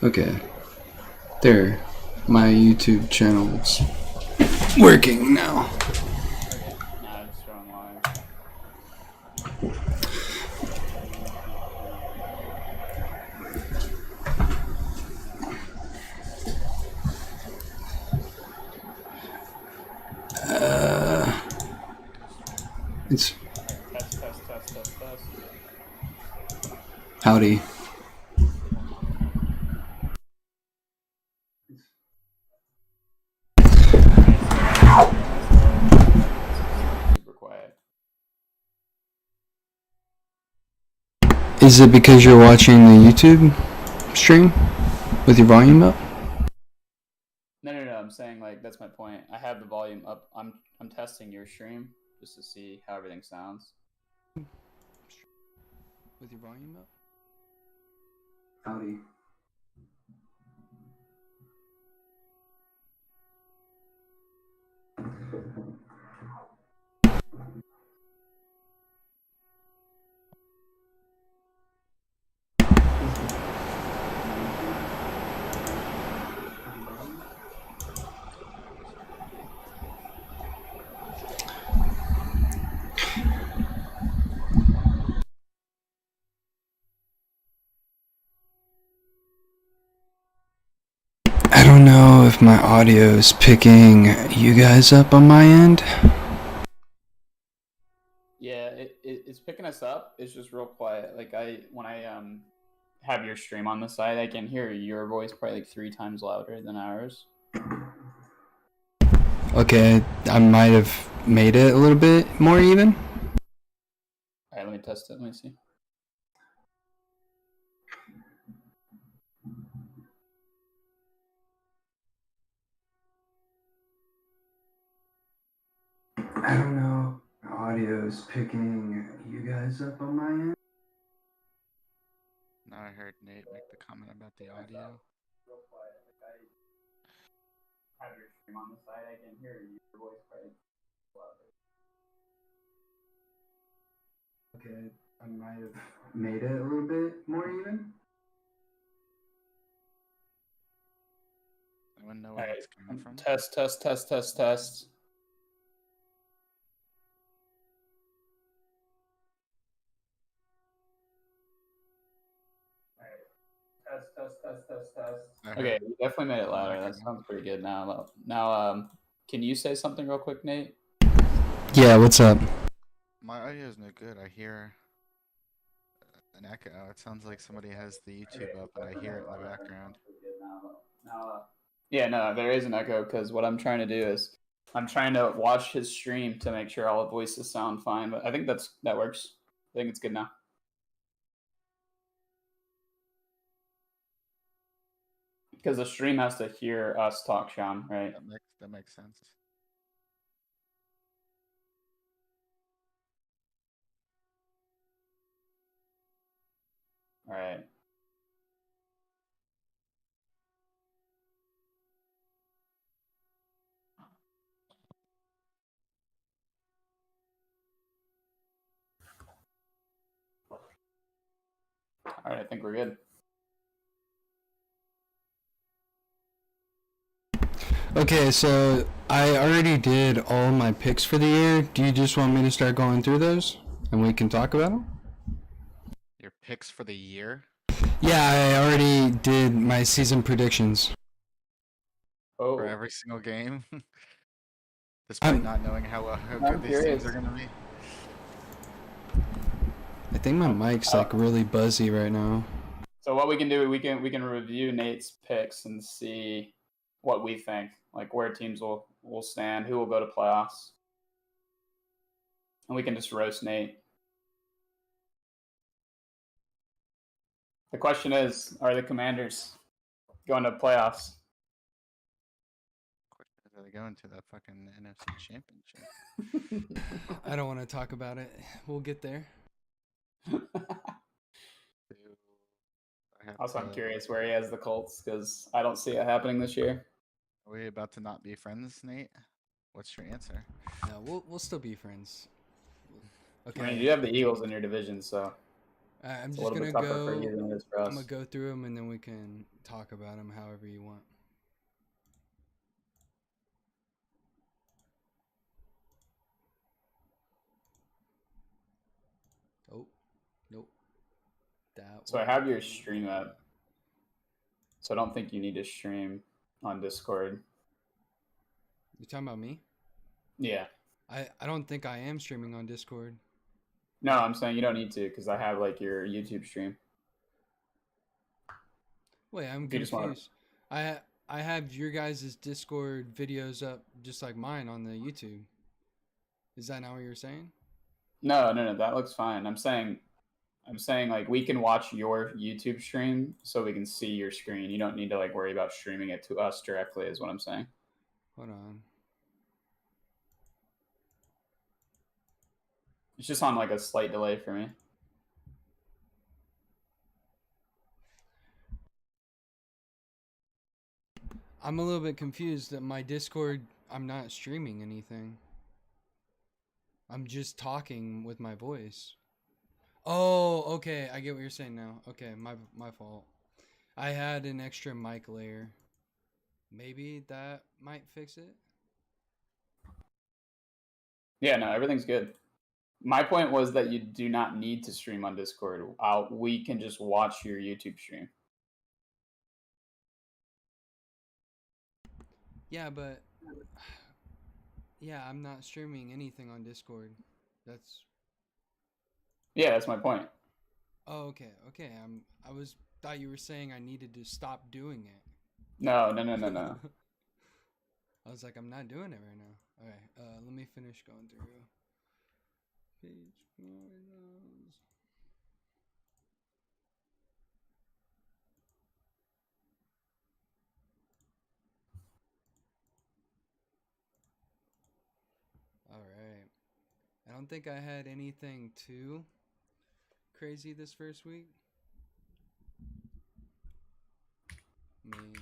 Okay. There. My YouTube channel's working now. Okay, now it's showing live. It's Alright, test. howdy. Alright, so I just realized though, everyone's like super quiet. Is it because you're watching the YouTube stream with your volume up? No, I'm saying like that's my point. I have the volume up. I'm testing your stream just to see how everything sounds. With your volume up? Howdy. I don't know if my audio is picking you guys up on my end. Yeah, it's picking us up. It's just real quiet. Like when I have your stream on the side, I can hear your voice probably like 3 times louder than ours. Okay, I might have made it a little bit more even. Alright, let me test it. Let me see. I don't know. My audio is picking you guys up on my end. Now I heard Nate make the comment about the audio. Real quiet. Like I have your stream on the side, I can hear your voice probably louder. Okay, I might have made it a little bit more even. I wouldn't know where that's coming from. Test. Okay, you definitely made it louder. That sounds pretty good now. Can you say something real quick, Nate? Yeah, what's up? My audio is no good. I hear an echo. It sounds like somebody has the YouTube up and I hear it in the background. Yeah, no, there is an echo because what I'm trying to do is I'm trying to watch his stream to make sure all the voices sound fine. But I think that works. I think it's good now. Because the stream has to hear us talk, Sean, right? That makes sense. All right. All right, I think we're good. Okay, so I already did all my picks for the year. Do you just want me to start going through those and we can talk about them? Your picks for the year? Yeah, I already did my season predictions. Oh, For every single game? Despite not knowing how good these teams are going to be? I think my mic's like really buzzy right now. So what we can do, we can review Nate's picks and see what we think, like where teams will stand, who will go to playoffs, and we can just roast Nate. The question is, are the Commanders going to playoffs? Are they going to that fucking NFC Championship? I don't want to talk about it. We'll get there. Also, I'm curious where he has the Colts because I don't see it happening this year. Are we about to not be friends, Nate? What's your answer? No, we'll still be friends. Okay. I mean, you have the Eagles in your division, so. I'm It's a just little gonna bit tougher for you go. than it is for I'm gonna us. go through them and then we can talk about them however you want. Oh, nope. That So I one. have your stream up, so I don't think you need to stream on Discord. You talking about me? Yeah. I don't think I am streaming on Discord. No, I'm saying you don't need to because I have like your YouTube stream. Wait, I'm If you just want to. confused. I have your guys' Discord videos up just like mine on the YouTube. Is that not what you're saying? No, that looks fine. I'm saying like we can watch your YouTube stream so we can see your screen. You don't need to like worry about streaming it to us directly, is what I'm saying. Hold on. It's just on like a slight delay for me. I'm a little bit confused that my Discord, I'm not streaming anything. I'm just talking with my voice. Oh, okay. I get what you're saying now. Okay, my fault. I had an extra mic layer. Maybe that might fix it. Yeah, no, everything's good. My point was that you do not need to stream on Discord. We can just watch your YouTube stream. Yeah, but yeah, I'm not streaming anything on Discord. That's Yeah, that's my point. Oh, okay. Okay. I was thought you were saying I needed to stop doing No. it. I was like, I'm not doing it right now. Okay. Let me finish going through. Page finals. All right. I don't think I had anything too crazy this first week. I mean,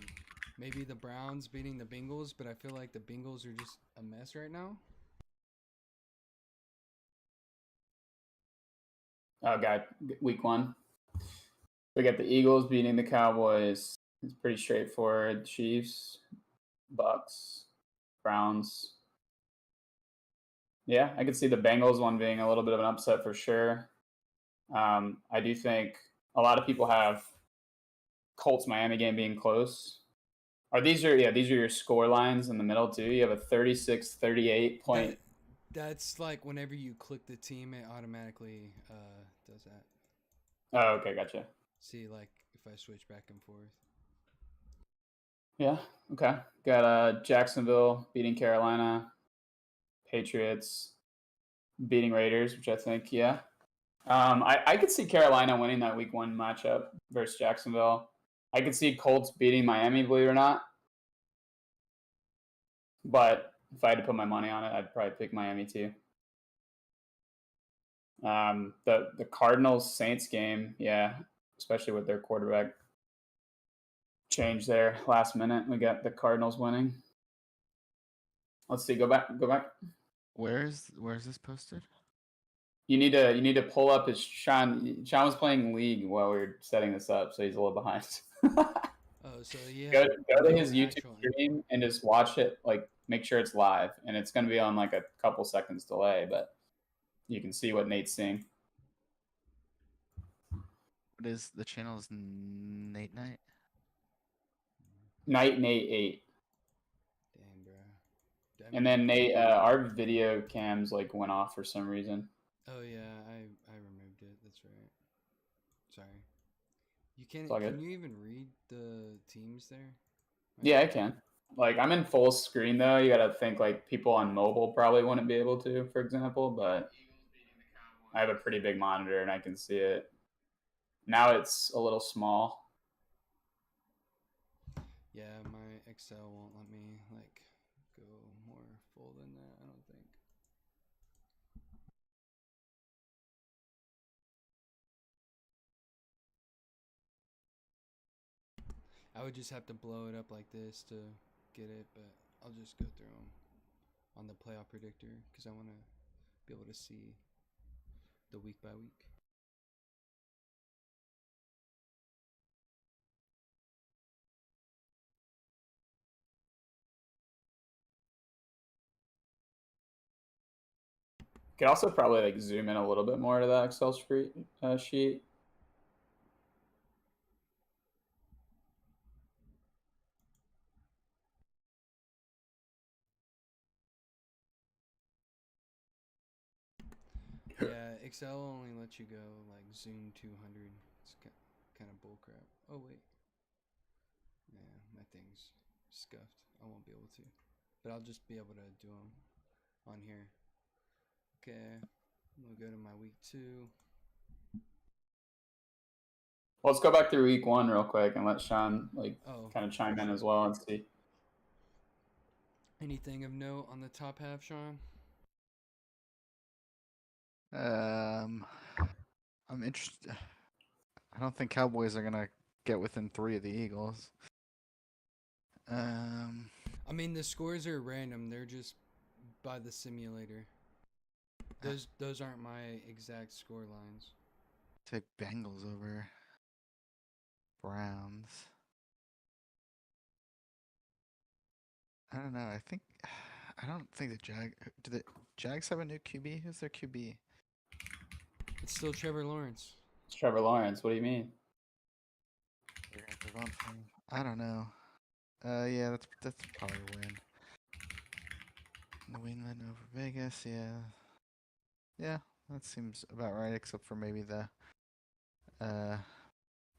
maybe the Browns beating the Bengals, but I feel like the Bengals are just a mess right now. Oh, God, week one. We got the Eagles beating the Cowboys. It's pretty straightforward. Chiefs, Bucks, Browns. Yeah, I could see the Bengals one being a little bit of an upset for sure. I do think a lot of people have Colts Miami game being close. These are your score lines in the middle too. You have a 36-38 point. That's like whenever you click the team, it automatically does that. Oh, okay, gotcha. See, like if I switch back and forth. Yeah, okay. Got Jacksonville beating Carolina, Patriots beating Raiders, which I think, yeah. I could see Carolina winning that week one matchup versus Jacksonville. I could see Colts beating Miami, believe it or not. But if I had to put my money on it, I'd probably pick Miami too. The Cardinals Saints game, yeah, especially with their quarterback change there last minute, we got the Cardinals winning. Let's see, go back. Where's this posted? You need to pull up his Sean. Sean was playing League while we were setting this up, so he's a little behind. Oh, so yeah. Go to his YouTube actual stream and just watch it. Like, make sure it's live, and it's going to be on like a couple seconds delay, but you can see what Nate's seeing. What is the channel's Nate Night? Nate 8. Damn, bro. And then Nate, our video cams like went off for some reason. Oh yeah, I removed it. That's right. Sorry. You can't. It's all good. Can you even read the teams there? Yeah, I can. Like, I'm in full screen though. You got to think like people on mobile probably wouldn't be able to, for example. But I have a pretty big monitor and I can see it. Now it's a little small. Yeah, my Excel won't let me like go more full than that. I don't think. I would just have to blow it up like this to get it, but I'll just go through them on the playoff predictor because I want to be able to see the week by week. Could also probably like zoom in a little bit more to that Excel sheet. Yeah, Excel only lets you go like zoom 200. It's kind of bullcrap. Oh wait. Yeah, my thing's scuffed. I won't be able to, but I'll just be able to do them on here. Okay, we'll go to my week 2. Well, let's go back through week 1 real quick and let Sean Oh, kind of chime in as well and see. anything of note on the top half, Sean? I'm interested. I don't think Cowboys are gonna get within 3 of the Eagles. I mean, the scores are random. They're just by the simulator. Those aren't my exact score lines. Take Bengals over Browns. I don't know. I don't think do the Jags have a new QB? Who's their QB? It's still Trevor Lawrence. It's Trevor Lawrence. What do you mean? I don't know. Yeah, that's probably a win. New England over Vegas. Yeah, that seems about right, except for maybe the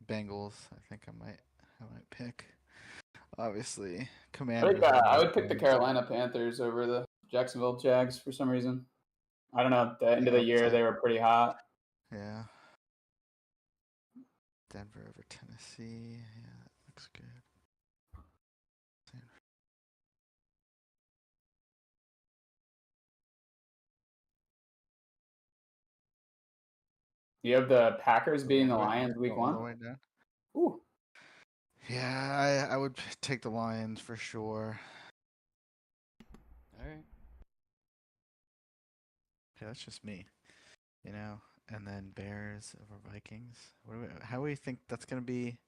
Bengals. I think I might pick. Obviously, I Commanders. think I would pick the Carolina Panthers over the Jacksonville Jags for some reason. I don't know. At the end of the year, they were pretty hot. Yeah. Denver over Tennessee. Yeah, that looks good. You have the Packers beating the Lions week All the 1. way down. Ooh. Yeah, I would take the Lions for sure. All right. Yeah, that's just me, you know. And then Bears over Vikings. How do we think that's gonna be?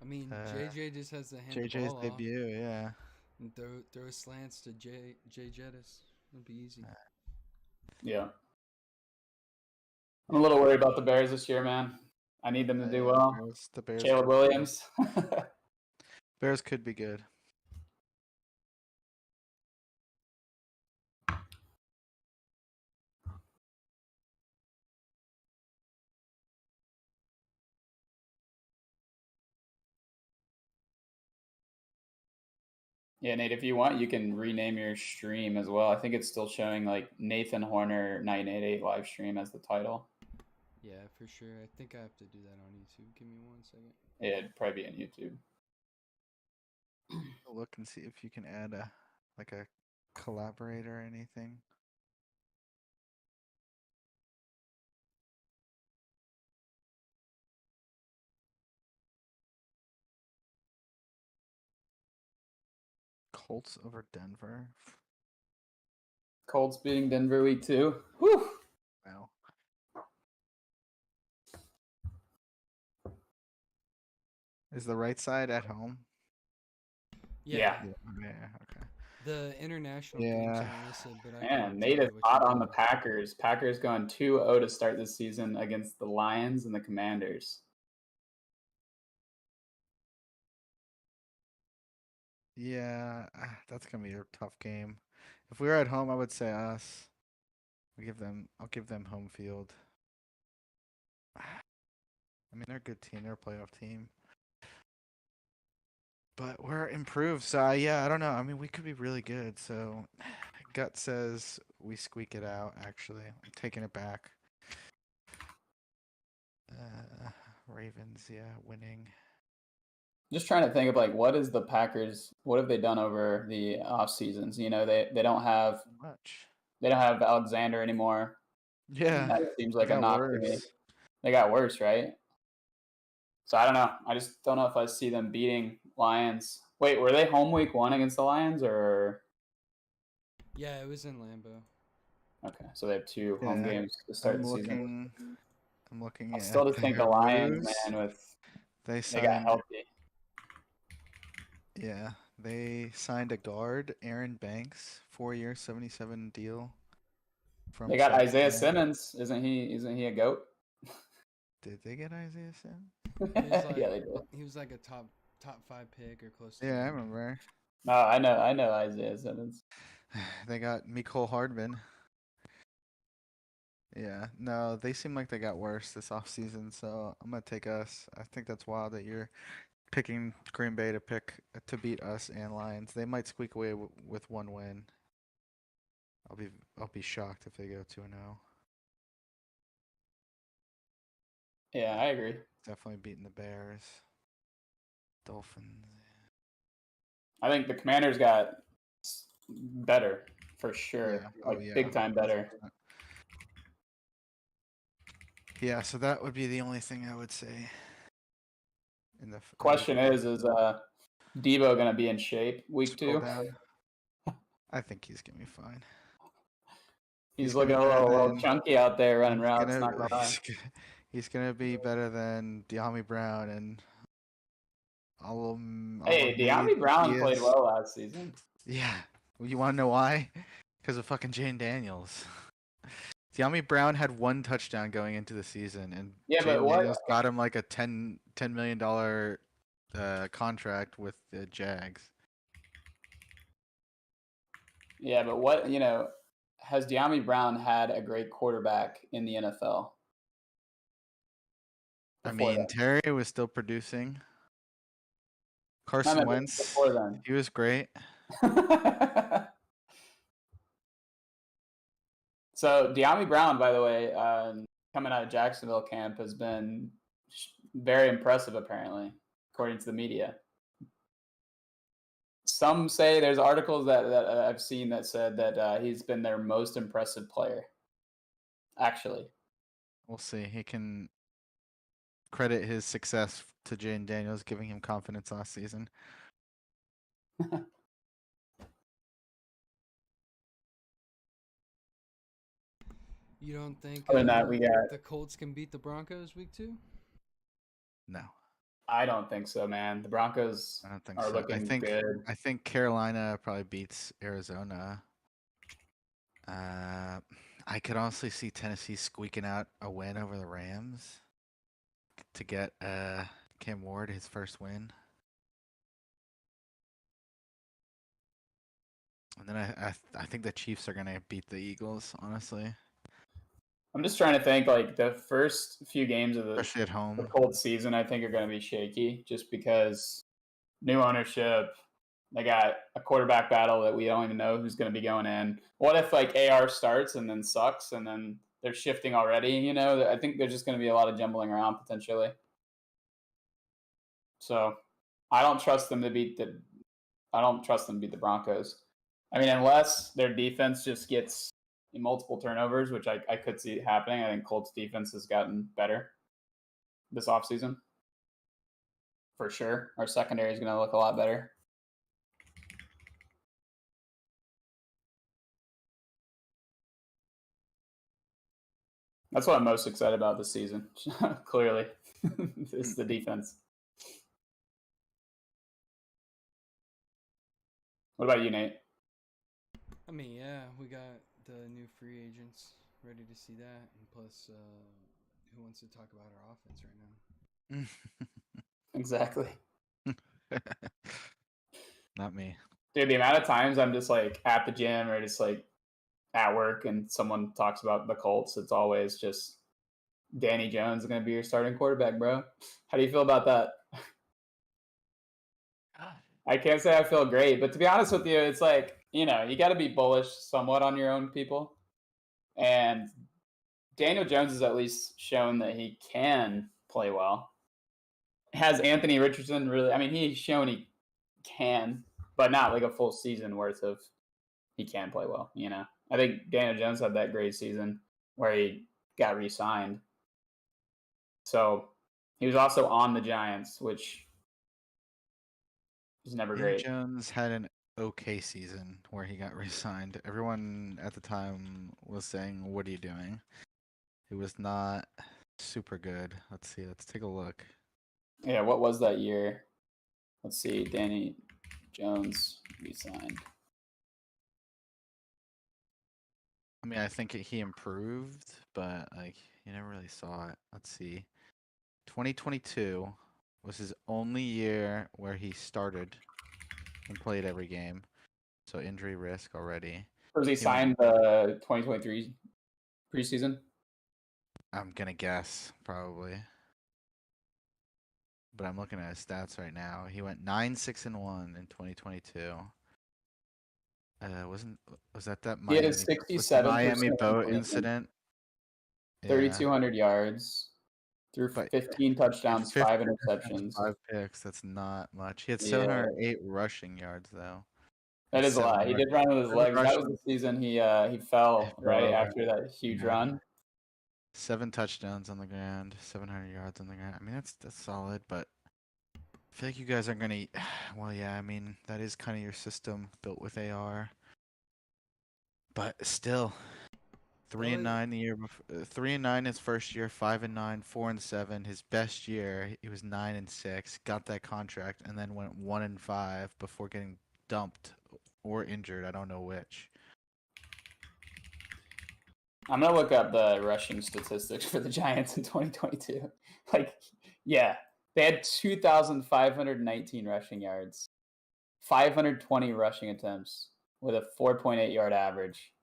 I mean, JJ just has to hand the JJ's ball debut, yeah. off and throw slants to Jay Jettis. It'll be easy. Yeah. I'm a little worried about the Bears this year, man. I need them to do well. The Bears. Caleb Williams. Bears could be good. Yeah, Nate, if you want, you can rename your stream as well. I think it's still showing like Nathan Horner 988 live stream as the title. Yeah, for sure. I think I have to do that on YouTube. Give me 1 second. Yeah, it'd probably be on YouTube. Look and see if you can add a collaborator or anything. Colts over Denver. Colts beating Denver week 2. Whew. Wow. Is the right side at home? Yeah. Okay. The international games are listed, but I Man, can Nate tell is you which hot one. on the Packers. Packers going 2-0 to start the season against the Lions and the Commanders. Yeah, that's gonna be a tough game. If we were at home, I would say us. I'll give them home field. I mean, they're a good team. They're a playoff team. But we're improved, so yeah, I don't know. I mean, we could be really good. So, gut says we squeak it out. Actually, I'm taking it back. Ravens, yeah, winning. Just trying to think of like what have they done over the off seasons? You know, they don't have much. They don't have Alexander anymore. Yeah, that seems like a knock to me. worse. They got worse, right? So I don't know. I just don't know if I see them beating Lions. Wait, were they home week 1 against the Lions or? Yeah, it was in Lambeau. Okay, so they have 2 home games to start the season. I'm looking I at. still just think the Lions, man, they got healthy. Yeah, they signed a guard, Aaron Banks, 4-year, $77 deal. from They got Isaiah Cincinnati. Simmons. Isn't he a goat? Did they get Isaiah Simmons? He was like Yeah, they did. he was like a top 5 pick or close to Yeah, I it. remember. No, I know Isaiah Simmons. They got Mecole Hardman. Yeah, no, they seem like they got worse this offseason, so I'm gonna take us. I think that's wild that you're picking Green Bay to beat us and Lions. They might squeak away with one win. I'll be shocked if they go 2-0. Yeah, I agree. Definitely beating the Bears. Dolphins. I think the Commanders got better for sure. Yeah. Like Oh yeah. big time better. 100%. Yeah, so that would be the only thing I would say. Question is Debo gonna be in shape week scroll 2? down. I think he's gonna be fine. He's gonna looking be a better little than chunky out there running he's routes. gonna Not gonna lie. he's gonna be better than De'Ami Brown, and I'll Hey, admit De'Ami he Brown played is. well last season. Yeah. Well, you want to know why? Because of fucking Jane Daniels. De'Ami Brown had one touchdown going into the season, and Yeah, but Jane what? Daniels got him like a $10 million contract with the Jags. Yeah, but what? Has De'Ami Brown had a great quarterback in the NFL? I Before mean, Terry was still producing. I Carson mean, Wentz, before then. he was great. So De'Ami Brown, by the way, coming out of Jacksonville camp, has been very impressive. Apparently, according to the media. Some say there's articles that I've seen that said that he's been their most impressive player. Actually, We'll see. He can credit his success to Jane Daniels giving him confidence last season. You don't think other than that, we got. the Colts can beat the Broncos week 2? No, I don't think so, man. The Broncos I don't think are so. looking good. I think Carolina probably beats Arizona. I could honestly see Tennessee squeaking out a win over the Rams to get Cam Ward his first win. And then I think the Chiefs are gonna beat the Eagles, honestly, I'm just trying to think. Like the first few games of the especially at home. Colts season, I think are going to be shaky, just because new ownership. They got a quarterback battle that we don't even know who's going to be going in. What if like AR starts and then sucks and then they're shifting already? I think there's just going to be a lot of jumbling around potentially. So I don't trust them to beat the. I don't trust them to beat the Broncos. I mean, unless their defense just gets multiple turnovers, which I could see happening. I think Colts defense has gotten better this offseason. For sure. Our secondary is going to look a lot better. That's what I'm most excited about this season. Clearly, is the defense. What about you, Nate? I mean, yeah, we got the new free agents ready to see that, and plus, who wants to talk about our offense right now? Exactly. Not me. Dude, the amount of times I'm just like at the gym or just like at work and someone talks about the Colts, it's always just Danny Jones is going to be your starting quarterback, bro. How do you feel about that? I can't say I feel great, but to be honest with you, it's like, you got to be bullish somewhat on your own people. And Daniel Jones has at least shown that he can play well. Has Anthony Richardson really? I mean, he's shown he can, but not like a full season worth of he can play well. I think Daniel Jones had that great season where he got re-signed. So he was also on the Giants, which is never Daniel great. Jones had an okay season where he got re-signed. Everyone at the time was saying, "What are you doing?" It was not super good. Let's see. Let's take a look. Yeah, what was that year? Let's see. Danny Jones re-signed. I mean, I think he improved, but like you never really saw it. Let's see. 2022 was his only year where he started and played every game. So injury risk already. Was he He went, signed the 2023 preseason? I'm gonna guess probably, but I'm looking at his stats right now. He went 9-6-1 in 2022. Wasn't was that He had a Miami? Was the 67% Miami boat completion, incident? Yeah, 3,200 yards, threw but 15 touchdowns, 50 5 receptions, interceptions. 5 picks. That's not much. He had Yeah, 708 rushing yards though, that and is a seven lot. He rush, did run with his seven legs. That was rushing. the season he He fell fell right over. after that huge Yeah, run. 7 touchdowns on the ground, 700 yards on the ground. I mean, that's solid, but I feel like you guys are gonna. Well, yeah, I mean that is kind of your system built with AR, but still, three Well, and nine the year before. 3-9 his first year. 5-9, 4-7. His best year, he was 9-6. Got that contract, and then went 1-5 before getting dumped or injured. I don't know which. I'm gonna look up the rushing statistics for the Giants in 2022. Like, yeah, they had 2,519 rushing yards, 520 rushing attempts with a 4.8 yard average.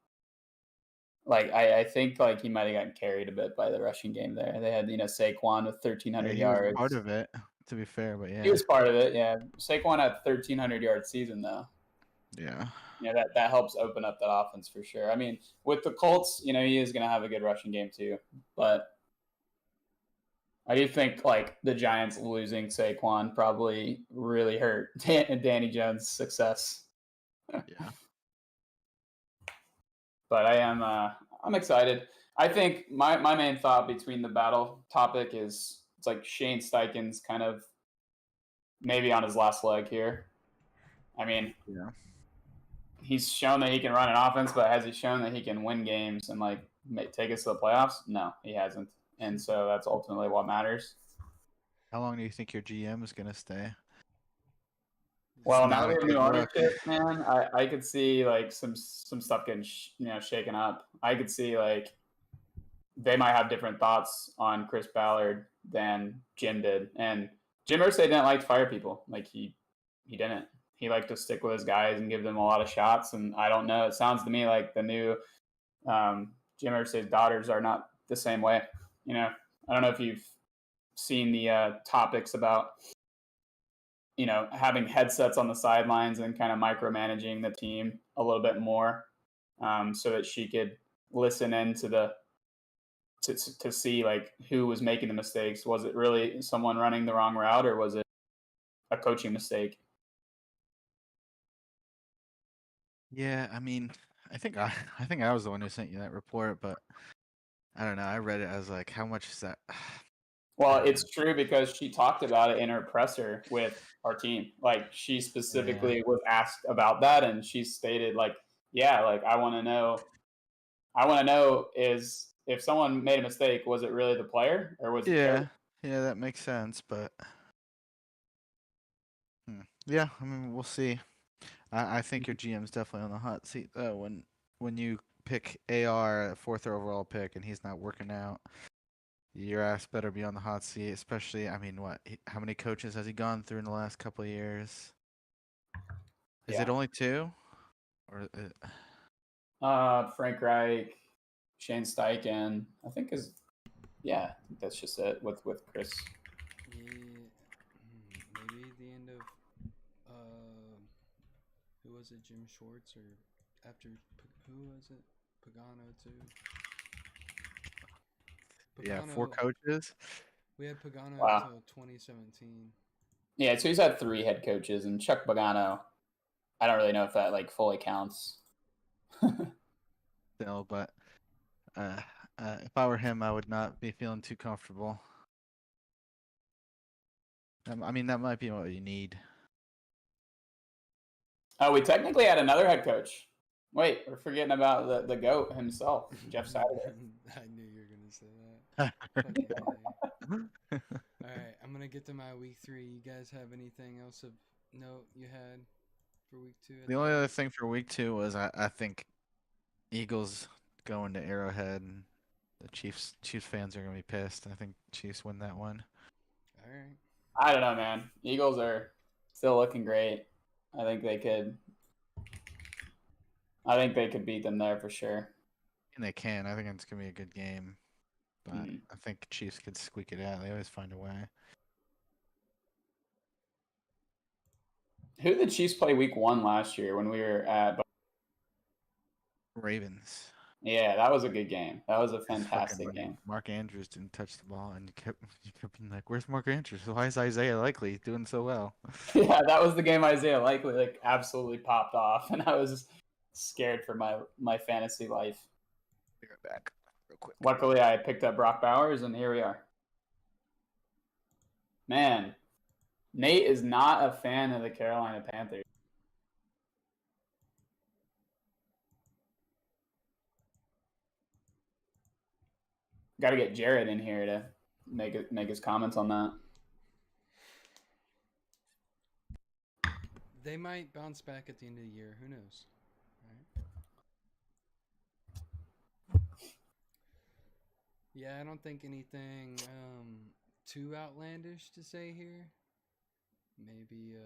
Like, I think like he might have gotten carried a bit by the rushing game there. They had Saquon with Yeah, 1,300 he was part yards. of it, to be fair, but He yeah, was part of it. Yeah, Saquon had 1,300 yard season though. yeah. Yeah, that helps open up that offense for sure. I mean, with the Colts, he is going to have a good rushing game too. But I do think like the Giants losing Saquon probably really hurt Danny Jones' success. Yeah. But I'm excited. I think my main thought between the battle topic is it's like Shane Steichen's kind of maybe on his last leg here. I mean, Yeah. he's shown that he can run an offense, but has he shown that he can win games and like take us to the playoffs? No, he hasn't. And so that's ultimately what matters. How long do you think your GM is gonna stay? It's Well, now that not we a have new good look. ownership, man, I could see like some stuff getting shaken up. I could see like they might have different thoughts on Chris Ballard than Jim did, and Jim Irsay didn't like to fire people. Like he didn't. He liked to stick with his guys and give them a lot of shots. And I don't know. It sounds to me like the new Jim Irsay's daughters are not the same way. I don't know if you've seen the topics about having headsets on the sidelines and kind of micromanaging the team a little bit more, so that she could listen into to see like who was making the mistakes. Was it really someone running the wrong route, or was it a coaching mistake? Yeah, I mean, I think I was the one who sent you that report, but I don't know. I read it. I was like, how much is that? I Well, don't know. it's true because she talked about it in her presser with our team. Like she Yeah. specifically was asked about that, and she stated like, "Yeah, like I want to know. I want to know is if someone made a mistake, was it really the player or was it the coach?" Yeah. Yeah, that makes sense, but yeah, I mean, we'll see. I think your GM's definitely on the hot seat though. When you pick AR fourth overall pick and he's not working out, your ass better be on the hot seat. Especially, I mean, how many coaches has he gone through in the last couple of years? Is it Yeah. only two? Or Frank Reich, Shane Steichen, I think is yeah, I think that's just it with Chris. Yeah, maybe the end of who was it, Jim Schwartz, or after who was it, Pagano too. yeah, four Pagano, coaches. we had Pagano Wow. until 2017. Yeah, so he's had 3 head coaches, and Chuck Pagano, I don't really know if that like fully counts. Still, but uh, if I were him, I would not be feeling too comfortable. I mean, that might be what you need. Oh, we technically had another head coach. Wait, we're forgetting about the GOAT himself, Jeff Saturday. I knew you were gonna say that. Fucking A. All right, I'm gonna get to my week 3. You guys have anything else of note you had for week 2? The only other thing for week 2 was I think Eagles going to Arrowhead, and the Chiefs fans are gonna be pissed. I think Chiefs win that one. All right. I don't know, man. Eagles are still looking great. I think they could. I think they could beat them there for sure. And they can. I think it's gonna be a good game. But Mhm. I think Chiefs could squeak it out. They always find a way. Who did the Chiefs play week 1 last year when we were at? Ravens. Yeah, that was a good game. That was a It's fantastic game. Mark Andrews didn't touch the ball, and you kept being like, "Where's Mark Andrews? Why is Isaiah Likely doing so well?" Yeah, that was the game Isaiah Likely absolutely popped off, and I was scared for my fantasy life. Be right back, real quick. Luckily, I picked up Brock Bowers, and here we are. Man, Nate is not a fan of the Carolina Panthers. Got to get Jared in here to make his comments on that. They might bounce back at the end of the year. Who knows? Right? Yeah, I don't think anything too outlandish to say here. Maybe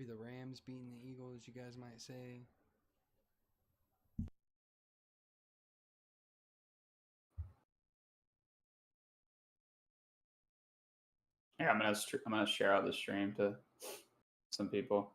the Rams beating the Eagles, you guys might say. Yeah, I'm gonna share out the stream to some people.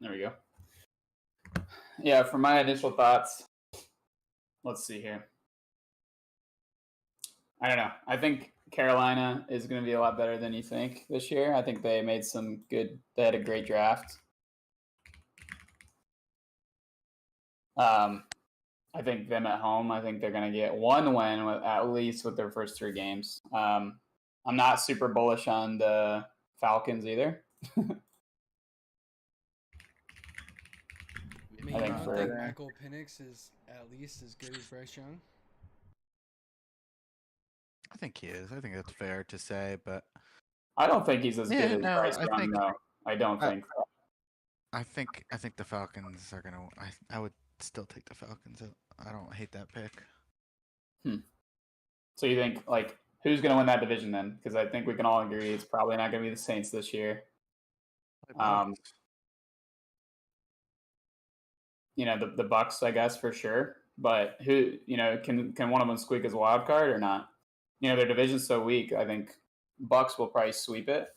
There we go. Yeah, for my initial thoughts, let's see here. I don't know. I think Carolina is going to be a lot better than you think this year. I think they made some good. They had a great draft. I think them at home. I think they're going to get one win at least with their first 3 games. I'm not super bullish on the Falcons either. I mean, I you think don't think Michael Penix is at least as good as Bryce Young? I think he is. I think that's fair to say, but I don't think he's as good as Bryce I Young. think No, I don't think. I think the Falcons are gonna. I would still take the Falcons. I don't hate that pick. So you think who's going to win that division then? Because I think we can all agree it's probably not going to be the Saints this year. The Bucks, I guess, for sure. But who, can one of them squeak as a wild card or not? Their division's so weak. I think Bucks will probably sweep it.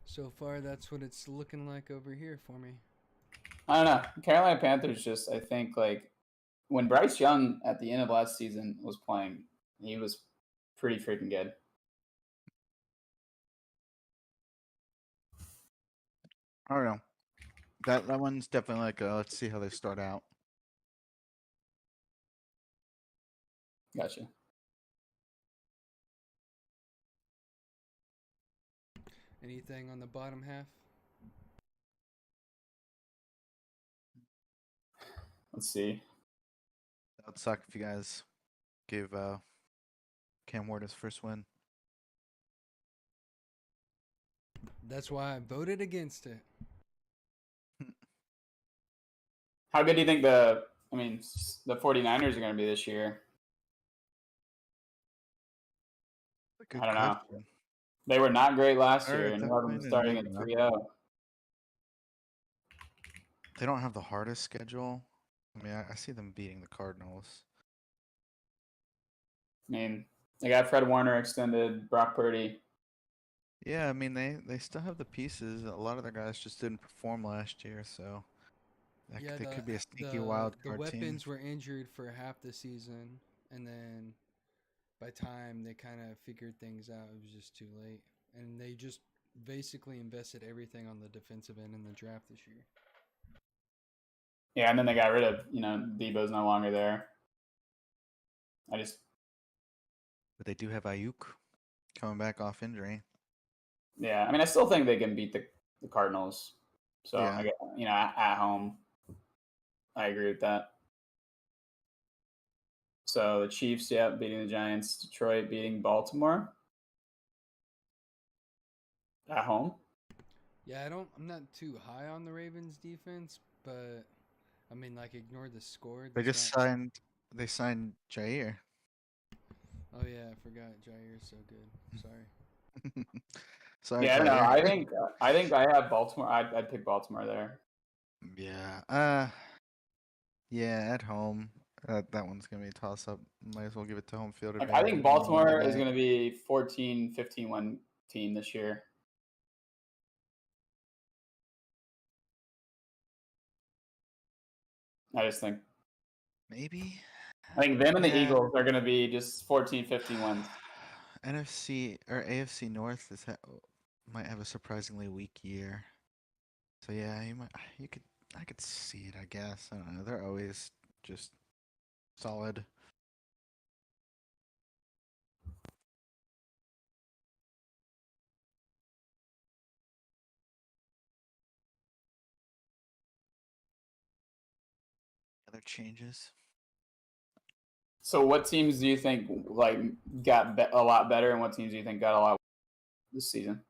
So far, that's what it's looking like over here for me. I don't know. Carolina Panthers just, I think, when Bryce Young at the end of last season was playing, he was pretty freaking good. I don't know. That one's definitely let's see how they start out. Gotcha. Anything on the bottom half? Let's see. That would suck if you guys gave Cam Ward his first win. That's why I voted against it. How good do you think the 49ers are going to be this year? I don't know. They were not great last year, and one of them starting at 3-0. They don't have the hardest schedule. I mean, I see them beating the Cardinals. I mean, they got Fred Warner extended, Brock Purdy. Yeah, I mean, they still have the pieces. A lot of their guys just didn't perform last year, so they could be a sneaky wild card team. The weapons team. were injured for half the season, and then by time they kind of figured things out, it was just too late, and they just basically invested everything on the defensive end in the draft this year. Yeah, and then they got rid of, Debo's no longer there. But they do have Ayuk coming back off injury. Yeah, I mean, I still think they can beat the Cardinals. So, Yeah. I get, at home, I agree with that. So the Chiefs, beating the Giants. Detroit beating Baltimore at home. Yeah, I'm not too high on the Ravens defense, but I mean, like, ignore the score. They This just not. signed Jair. Oh yeah, I forgot. Jair's so good. Sorry. Sorry, Yeah, I don't know. Jair. I think I have Baltimore. I'd pick Baltimore there. Yeah. Yeah, at home. That one's gonna be a toss up. Might as well give it to home field Like, I advantage think on Monday Baltimore is night. going to be 14-15 win team this year. I just think. Maybe. I think them and the Yeah. Eagles are going to be just 14-15 wins. NFC or AFC North might have a surprisingly weak year. So yeah, I could see it. I guess I don't know. They're always just solid. Other changes. So, what teams do you think got a lot better, and what teams do you think got a lot this season?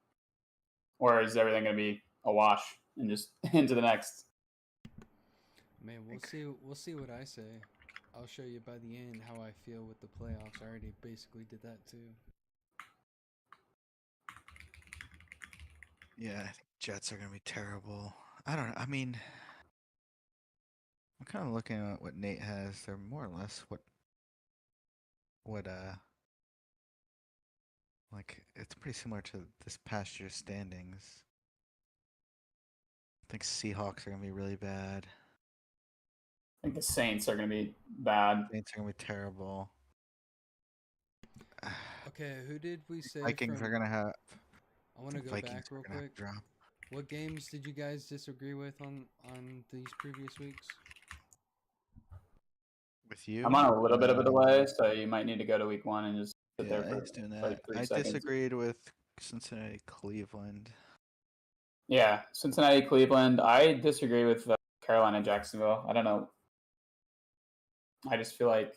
Or is everything going to be a wash and just into the next? Man, we'll see. We'll see what I say. I'll show you by the end how I feel with the playoffs. I already basically did that too. Yeah, I think Jets are gonna be terrible. I don't know. I mean, I'm kind of looking at what Nate has. They're more or less what like it's pretty similar to this past year's standings. I think Seahawks are gonna be really bad. I think the Saints are going to be bad. Saints are gonna be terrible. Okay, who did we say Vikings from? are gonna have. I want to go Vikings back are real gonna have quick. to drop. What games did you guys disagree with on these previous weeks? With you? I'm on a little bit of a delay, so you might need to go to week 1 and just sit there Yeah, for he's doing like that. 3 I seconds. disagreed with Cincinnati, Cleveland. Yeah, Cincinnati, Cleveland. I disagree with Carolina, Jacksonville. I don't know. I just feel like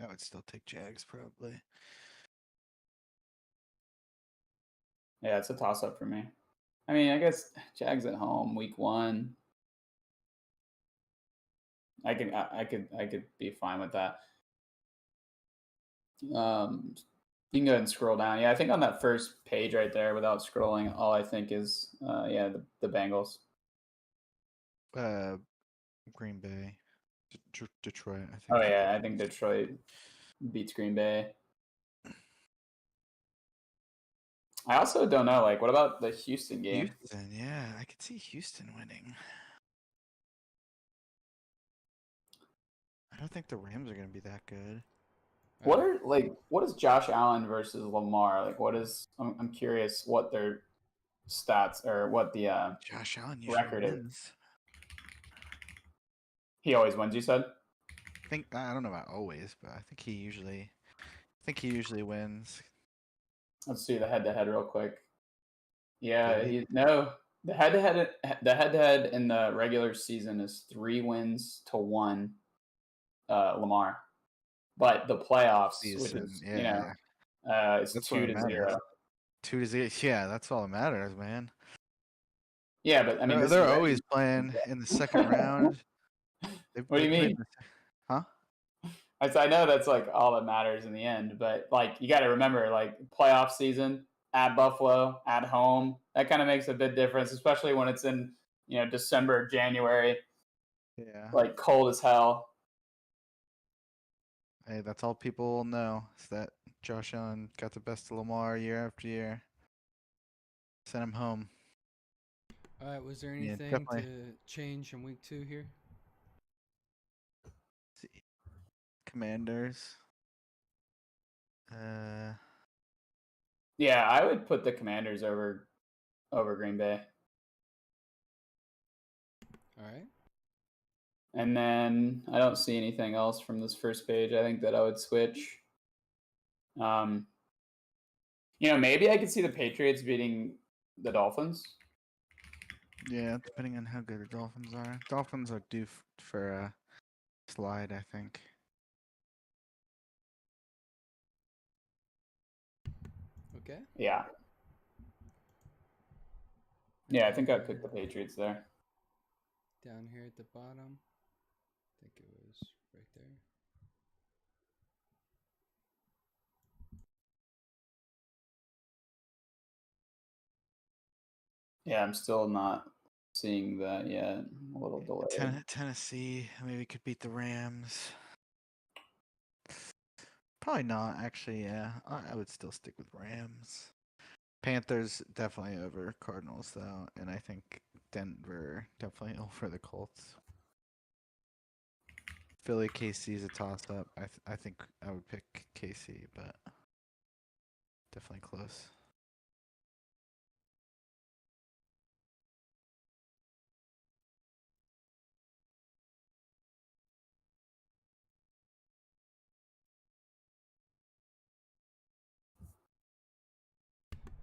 I would still take Jags probably. yeah, it's a toss up for me. I mean, I guess Jags at home, week 1. I could be fine with that. You can go ahead and scroll down. Yeah, I think on that first page right there, without scrolling, all I think is the Bengals. Green Bay, Detroit. I think. Oh yeah, I think Detroit beats Green Bay. I also don't know. Like, what about the Houston game? Houston, yeah, I could see Houston winning. I don't think the Rams are gonna be that good. What is Josh Allen versus Lamar? Like, what is? I'm curious what their stats or what the Josh Allen usually record is. wins. He always wins. You said. I don't know about always, but I think he usually wins. Let's see the head-to-head real quick. Yeah, Did he? the head-to-head in the regular season is 3 wins to 1, Lamar, but the playoffs, which Season, is yeah. it's That's what 2-0. matters. 2-0. Yeah, that's all that matters, man. Yeah, but I mean, They're always playing in the second round. What do you mean? Huh? I know that's like all that matters in the end, but like you got to remember, like playoff season at Buffalo, at home, that kind of makes a big difference, especially when it's in December, January, Yeah. like cold as hell. Hey, that's all people will know is that Josh Allen got the best of Lamar year after year. Sent him home. All right, was there Yeah, anything definitely. to change in week 2 here? See. Commanders. Yeah, I would put the Commanders over Green Bay. All right. And then I don't see anything else from this first page. I think that I would switch. Maybe I could see the Patriots beating the Dolphins. Yeah, depending on how good the Dolphins are. Dolphins are due for a slide, I think. Okay. Yeah. Yeah, I think I'd pick the Patriots there. Down here at the bottom. I think it was right there. Yeah, I'm still not seeing that yet. A little delayed. Tennessee maybe could beat the Rams. Probably not, actually. Yeah, I would still stick with Rams. Panthers definitely over Cardinals though, and I think Denver definitely over the Colts. Philly KC is a toss up. I think I would pick KC, but definitely close.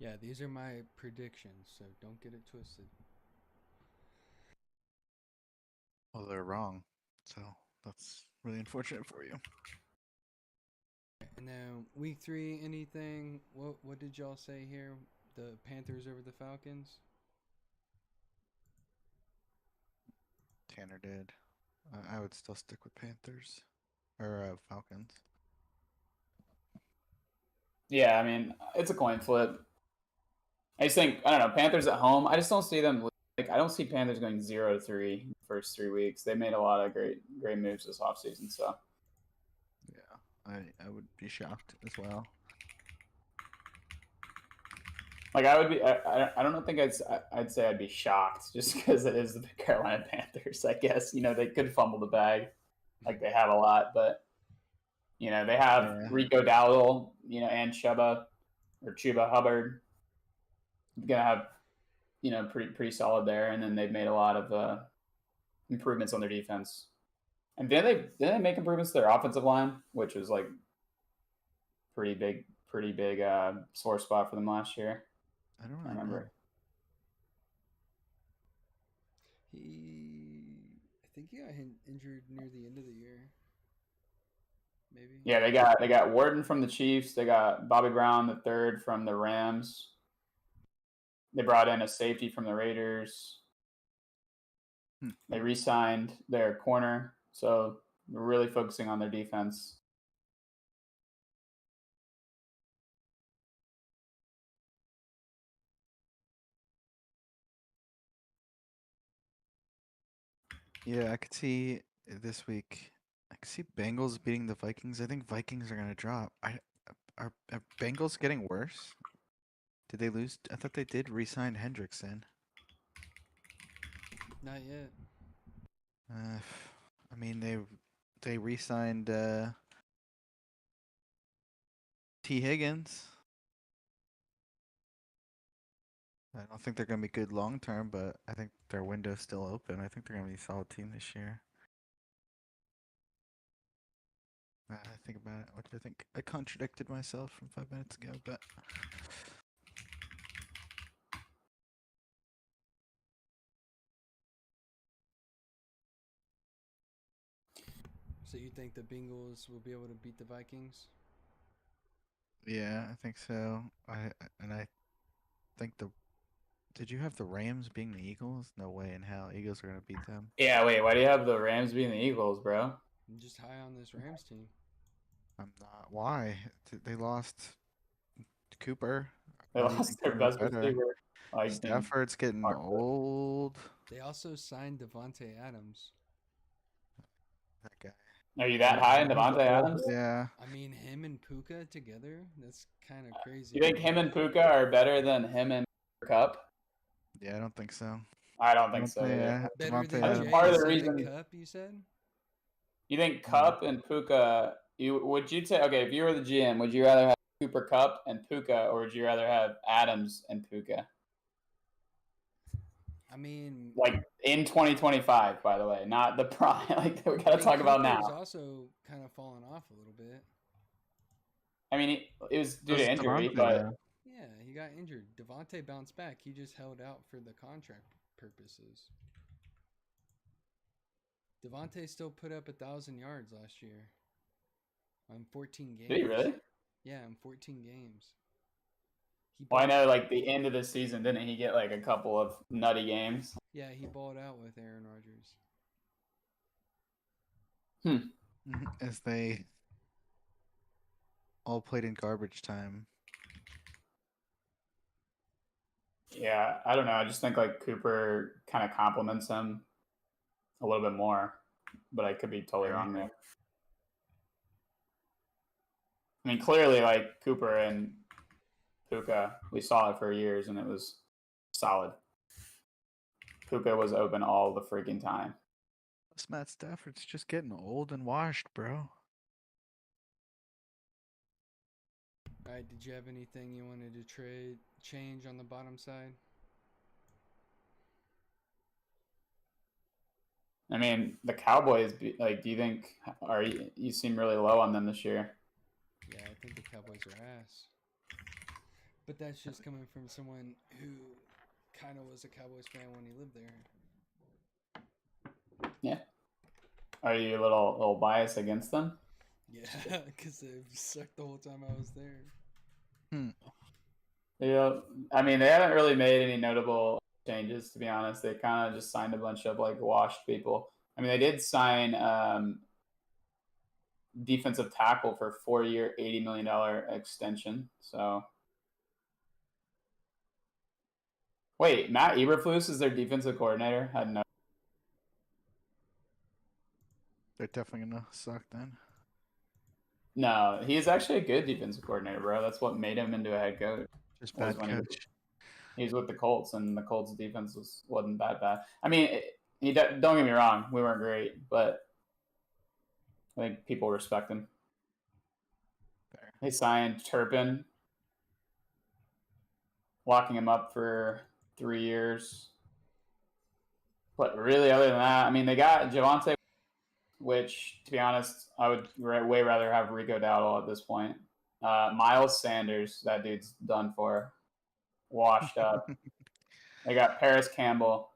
Yeah, these are my predictions, so don't get it twisted. Well, they're wrong, so that's really unfortunate for you. And then week 3, anything? What did y'all say here? The Panthers over the Falcons? Tanner did. I would still stick with Panthers or Falcons. Yeah, I mean, it's a coin flip. I just think, I don't know, Panthers at home, I just don't see them, I don't see Panthers going 0-3 in the first 3 weeks. They made a lot of great moves this offseason, so. Yeah, I would be shocked as well. Like I would be, I don't think I'd say I'd be shocked just because it is the Carolina Panthers. I guess they could fumble the bag, like they have a lot, but they have Rico Dowdle, and Chuba Hubbard, gonna have pretty solid there, and then they've made a lot of improvements on their defense. And did they make improvements to their offensive line, which was like pretty big sore spot for them last year. I don't really remember. know. I think he got injured near the end of the year. Maybe. Yeah, they got Wharton from the Chiefs. They got Bobby Brown the third from the Rams. They brought in a safety from the Raiders. They re-signed their corner, so we're really focusing on their defense. Yeah, I could see this week. I could see Bengals beating the Vikings. I think Vikings are gonna drop. Are Bengals getting worse? Did they lose? I thought they did re-sign Hendrickson. Not yet. I mean they re-signed T. Higgins. I don't think they're gonna be good long term, but I think their window's still open. I think they're gonna be a solid team this year. I think about it, which I think I contradicted myself from 5 minutes ago, but So you think the Bengals will be able to beat the Vikings? yeah, I think so. I think the. Did you have the Rams being the Eagles? No way in hell. Eagles are gonna beat them. Yeah, wait, why do you have the Rams being the Eagles, bro? I'm just high on this Rams team. I'm not. Why? They lost Cooper. They lost their best receiver. Stafford's getting old. They also signed Devontae Adams. That guy. Are you that high in Devontae Adams? Yeah. I mean, him and Puka together, that's kind of crazy. You think him and Puka are better than him and Cup? Yeah, I don't think so. I don't think so. Yeah, Better than Devontae Jay part of the and reason. Cup, you said? You think Cup and Puka would you take okay if you were the GM? Would you rather have Cooper Cup and Puka, or would you rather have Adams and Puka? I mean, Like in 2025, by the way, not the prime. Like we gotta talk about Cooper's now. also kind of fallen off a little bit. I mean, it was due to Does injury, Devontae, but though. Yeah, he got injured. Devontae bounced back. He just held out for the contract purposes. Devontae still put up 1,000 yards last year on 14 games. did he really? Yeah, in 14 games. He Well, I balled, know, like the end of the season, didn't he get like a couple of nutty games? yeah, he balled out with Aaron Rodgers. As they all played in garbage time. Yeah, I don't know. I just think like Cooper kind of complements him a little bit more, but I could be totally wrong there. I mean, clearly, like Cooper and Puka, we saw it for years, and it was solid. Puka was open all the freaking time. Plus, Matt Stafford's just getting old and washed, bro. All right, did you have anything you wanted to change on the bottom side? I mean, the Cowboys, like, do you think you seem really low on them this year? Yeah, I think the Cowboys are ass. But that's just coming from someone who kind of was a Cowboys fan when he lived there. Yeah. Are you a little biased against them? Yeah, because they've sucked the whole time I was there. Yeah, I mean, they haven't really made any notable changes, to be honest. They kind of just signed a bunch of like washed people. I mean, they did sign defensive tackle for a 4-year, $80 million extension. So, wait, Matt Eberflus is their defensive coordinator? I didn't know. They're definitely gonna suck then. No, he's actually a good defensive coordinator, bro. That's what made him into a head coach. Just Was bad when coach. he was with the Colts, and the Colts defense wasn't that bad. I mean, don't get me wrong, we weren't great, but I think people respect him. Fair. They signed Turpin, locking him up for 3 years. But really, other than that, I mean, they got Javonte, which, to be honest, I would way rather have Rico Dowdle at this point. Miles Sanders, that dude's done for. Washed up. They got Paris Campbell.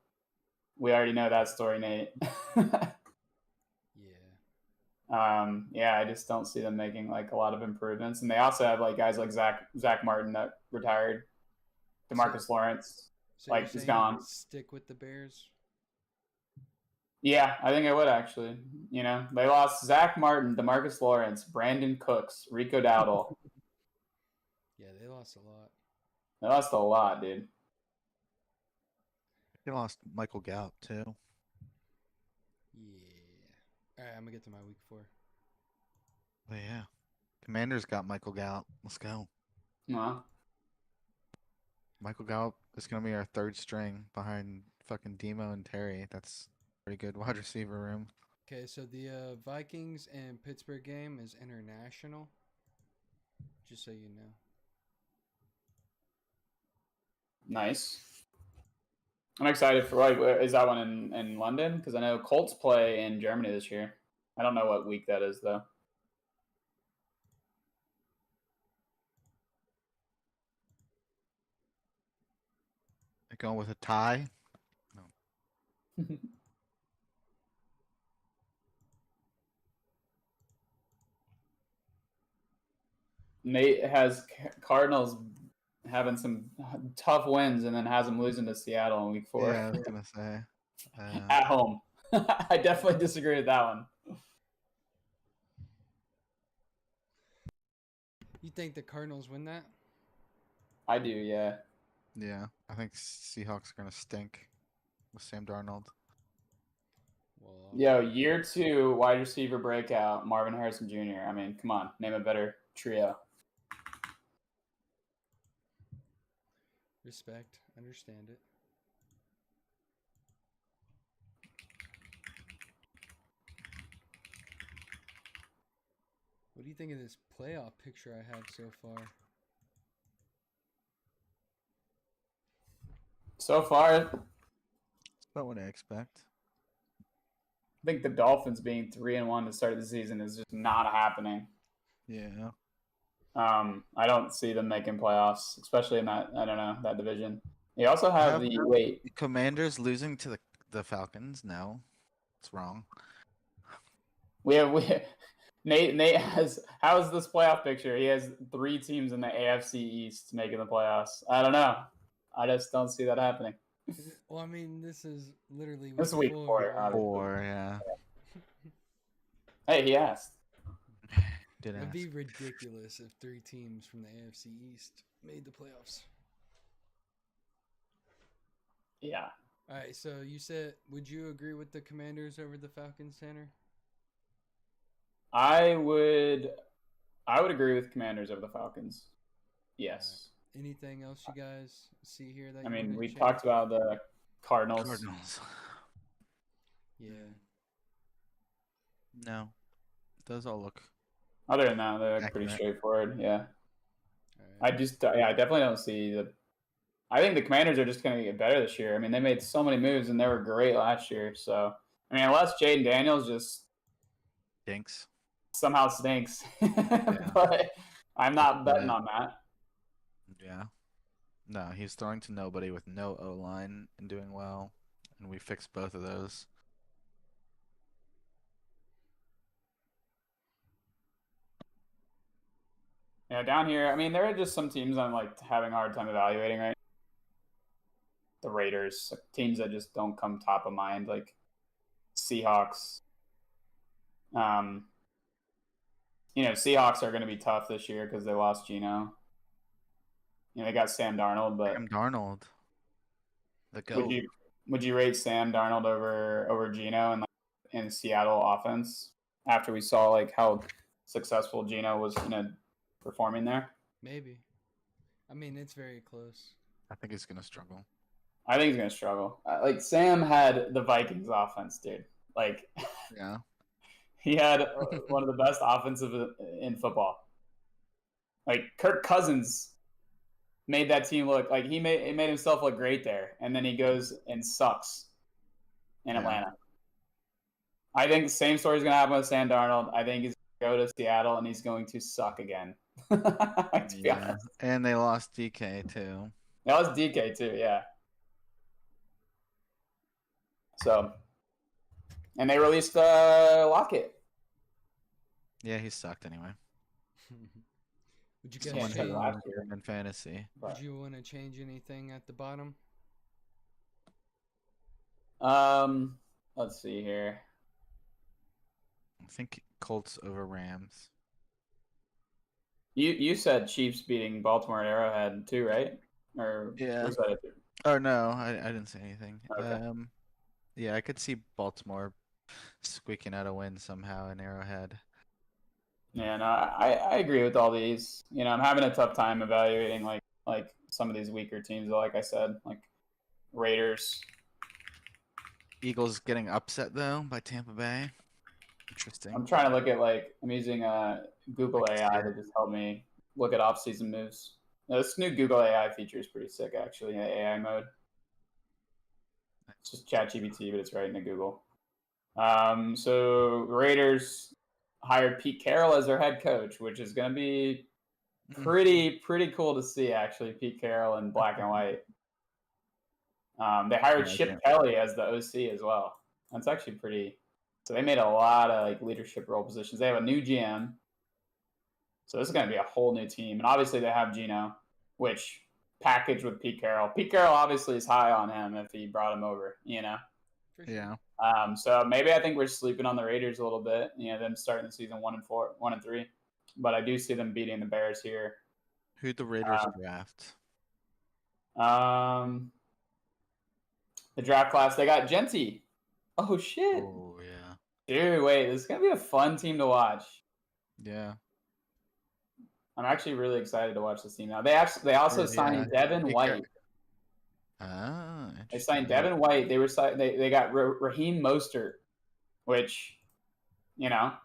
We already know that story, Nate. Yeah, I just don't see them making like a lot of improvements. And they also have like guys like Zach Martin that retired. DeMarcus Lawrence, So like, you're he's saying gone. stick with the Bears? Yeah, I think I would actually. You know, they lost Zach Martin, DeMarcus Lawrence, Brandon Cooks, Rico Dowdle. Yeah, they lost a lot. They lost a lot, dude. They lost Michael Gallup too. Yeah. All right, I'm gonna get to my week 4. Oh yeah. Commanders got Michael Gallup. Let's go. Well, Michael Gallup is gonna be our third string behind fucking Demo and Terry. That's pretty good wide receiver room. Okay, so the Vikings and Pittsburgh game is international. Just so you know. nice. I'm excited for like, is that one in London? Because I know Colts play in Germany this year. I don't know what week that is though. They're going with a tie. Nate has Cardinals having some tough wins and then has them losing to Seattle in week 4 Yeah, I was gonna say. at home. I definitely disagree with that one. You think the Cardinals win that? I do, yeah. Yeah, I think Seahawks are gonna stink with Sam Darnold. Well, Yo, year 2 wide receiver breakout, Marvin Harrison Jr. I mean, come on, name a better trio. respect, understand it. What do you think of this playoff picture I have so far? So far, I That's about what I expect. think the Dolphins being 3-1 to start the season is just not happening. Yeah. I don't see them making playoffs, especially in that that division. They also have the Commanders losing to the Falcons. No, it's wrong. we have Nate has how's this playoff picture? He has 3 teams in the AFC East making the playoffs. I don't know. I just don't see that happening. Well, I mean, this is literally This is week 4, right? obviously. 4, yeah. Hey, he asked. Did It'd ask. be ridiculous if 3 teams from the AFC East made the playoffs. Yeah. All right, so you said, would you agree with the Commanders over the Falcons, Tanner? I would agree with Commanders over the Falcons. Yes. Anything else you guys see here that I you mean, wanna we change? talked about the Cardinals. Cardinals. Yeah. No, those all look. Other than that, they're pretty Accurate. straightforward. Yeah. All right. I definitely don't see the. I think the Commanders are just going to get better this year. I mean, they made so many moves and they were great last year. So, I mean, unless Jaden Daniels just Dinks. somehow stinks, but I'm not betting on that. Yeah. No, he's throwing to nobody with no O line and doing well, and we fixed both of those. Yeah, down here, I mean, there are just some teams I'm like having a hard time evaluating right. The Raiders, teams that just don't come top of mind, like Seahawks. Seahawks are going to be tough this year because they lost Geno. They got Sam Darnold, but Sam Darnold. The goat. would you rate Sam Darnold over Geno and in Seattle offense after we saw like how successful Geno was performing there? Maybe. I mean, it's very close. I think he's gonna struggle. I think he's going to struggle. Like Sam had the Vikings offense, dude. Like Yeah. he had one of the best offensive in football. Like Kirk Cousins made that team look like he made himself look great there, and then he goes and sucks in Atlanta. I think the same story is going to happen with Sam Darnold. I think he's going to go to Seattle and he's going to suck again. To be honest. And they lost DK too. That was DK too, yeah. So, and they released Lockett. Yeah, he sucked anyway. Would you Someone guys said change, last year. In fantasy. would you want to change anything at the bottom? Let's see here. I think Colts over Rams. You said Chiefs beating Baltimore at Arrowhead too, right? Or Yeah. was that it? Oh no, I didn't say anything. Okay. Yeah, I could see Baltimore squeaking out a win somehow in Arrowhead. Yeah, no, I agree with all these. I'm having a tough time evaluating like some of these weaker teams. Like I said, like Raiders. Eagles getting upset though by Tampa Bay. Interesting. I'm trying to look at I'm using Google AI to just help me look at off-season moves. Now, this new Google AI feature is pretty sick, actually, in AI mode. It's just ChatGPT, but it's right into Google. So Raiders hired Pete Carroll as their head coach, which is going to be pretty cool to see, actually. Pete Carroll in black and white. They hired Chip Kelly as the OC as well. That's actually pretty. So they made a lot of leadership role positions. They have a new GM. So this is going to be a whole new team, and obviously they have Geno, which packaged with Pete Carroll. Pete Carroll obviously is high on him if he brought him over. For sure. Yeah. So maybe I think we're sleeping on the Raiders a little bit. Them starting the season 1-3, but I do see them beating the Bears here. Who'd the Raiders draft? The draft class, they got Genty. Oh shit! Oh yeah. Dude, wait, this is gonna be a fun team to watch. Yeah. I'm actually really excited to watch this team now. They also signed Devin White. Ah, They signed Devin White. They got Raheem Mostert, which,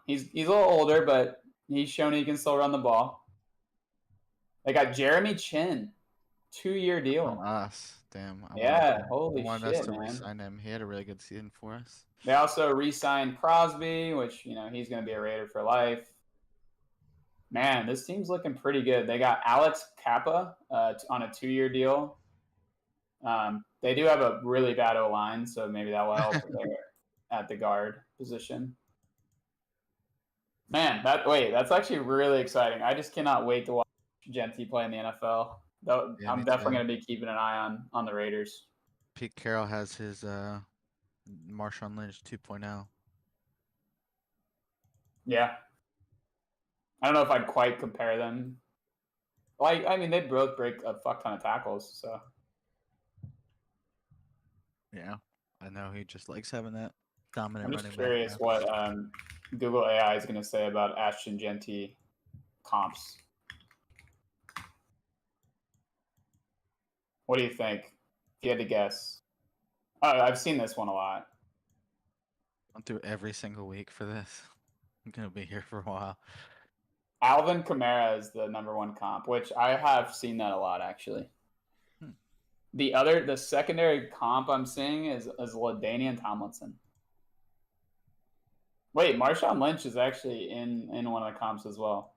he's a little older, but He's shown he can still run the ball. They got Jeremy Chin, 2-year From deal. us. Damn. Yeah, I holy wanted us shit, to man. re-sign him. He had a really good season for us. They also re-signed Crosby, which he's going to be a Raider for life. Man, this team's looking pretty good. They got Alex Kappa on a 2-year deal. They do have a really bad O-line, so maybe that will help there at the guard position. Man, that's actually really exciting. I just cannot wait to watch Genty play in the NFL. Though Yeah, I'm me definitely too. going to be keeping an eye on the Raiders. Pete Carroll has his Marshawn Lynch 2.0. Yeah. I don't know if I'd quite compare them. Like, I mean, they both break a fuck ton of tackles, so. Yeah. I know he just likes having that dominant I'm just running curious back. what Google AI is going to say about Ashton Genty comps. What do you think? If you had to guess. Oh, I've seen this one a lot. I'm through every single week for this. I'm gonna be here for a while. Alvin Kamara is the #1 comp, which I have seen that a lot actually. The secondary comp I'm seeing is LaDainian Tomlinson. Wait, Marshawn Lynch is actually in one of the comps as well.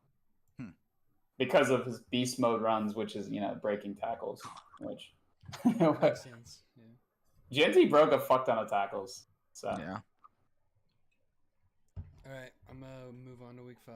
Because of his beast mode runs, which is breaking tackles, which Makes sense. Yeah. Genty broke a fuck ton of tackles. So Yeah. All right, I'm gonna move on to week 5.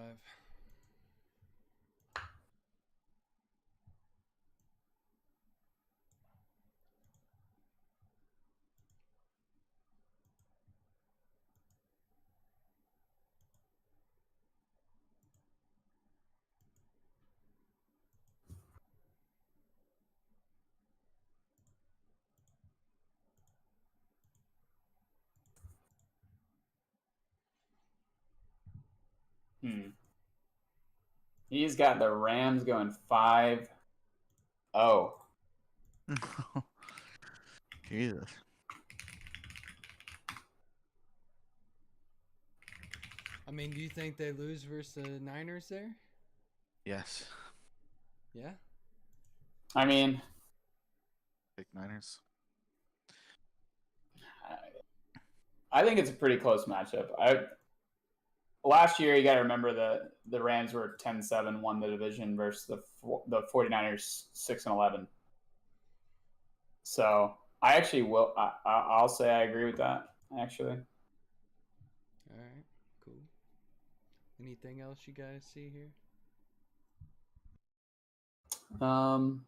He's got the Rams going 5-0. Jesus. I mean, do you think they lose versus the Niners there? Yes. Yeah. I mean, Big Niners. I think it's a pretty close matchup. Last year, you got to remember that the Rams were 10-7, won the division versus the 49ers 6-11. So I actually will. I'll say I agree with that. Actually. All right. Cool. Anything else you guys see here? No,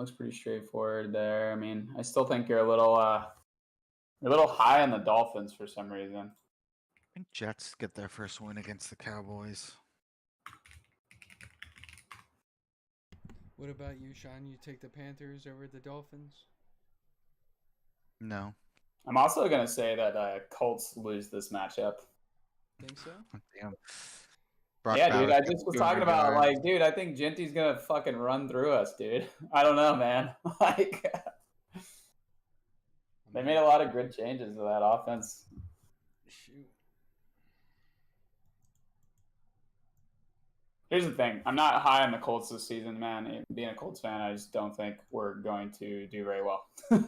it's pretty straightforward there. I mean, I still think you're a little high on the Dolphins for some reason. I think Jets get their first win against the Cowboys. What about you, Sean? You take the Panthers over the Dolphins? No. I'm also gonna say that Colts lose this matchup. Think so? Damn. Brock Yeah, dude. Bowers I gets just was 200 talking about yards. dude. I think Genty's gonna fucking run through us, dude. I don't know, man. They made a lot of good changes to that offense. Shoot. Here's the thing. I'm not high on the Colts this season, man. Being a Colts fan, I just don't think we're going to do very well. All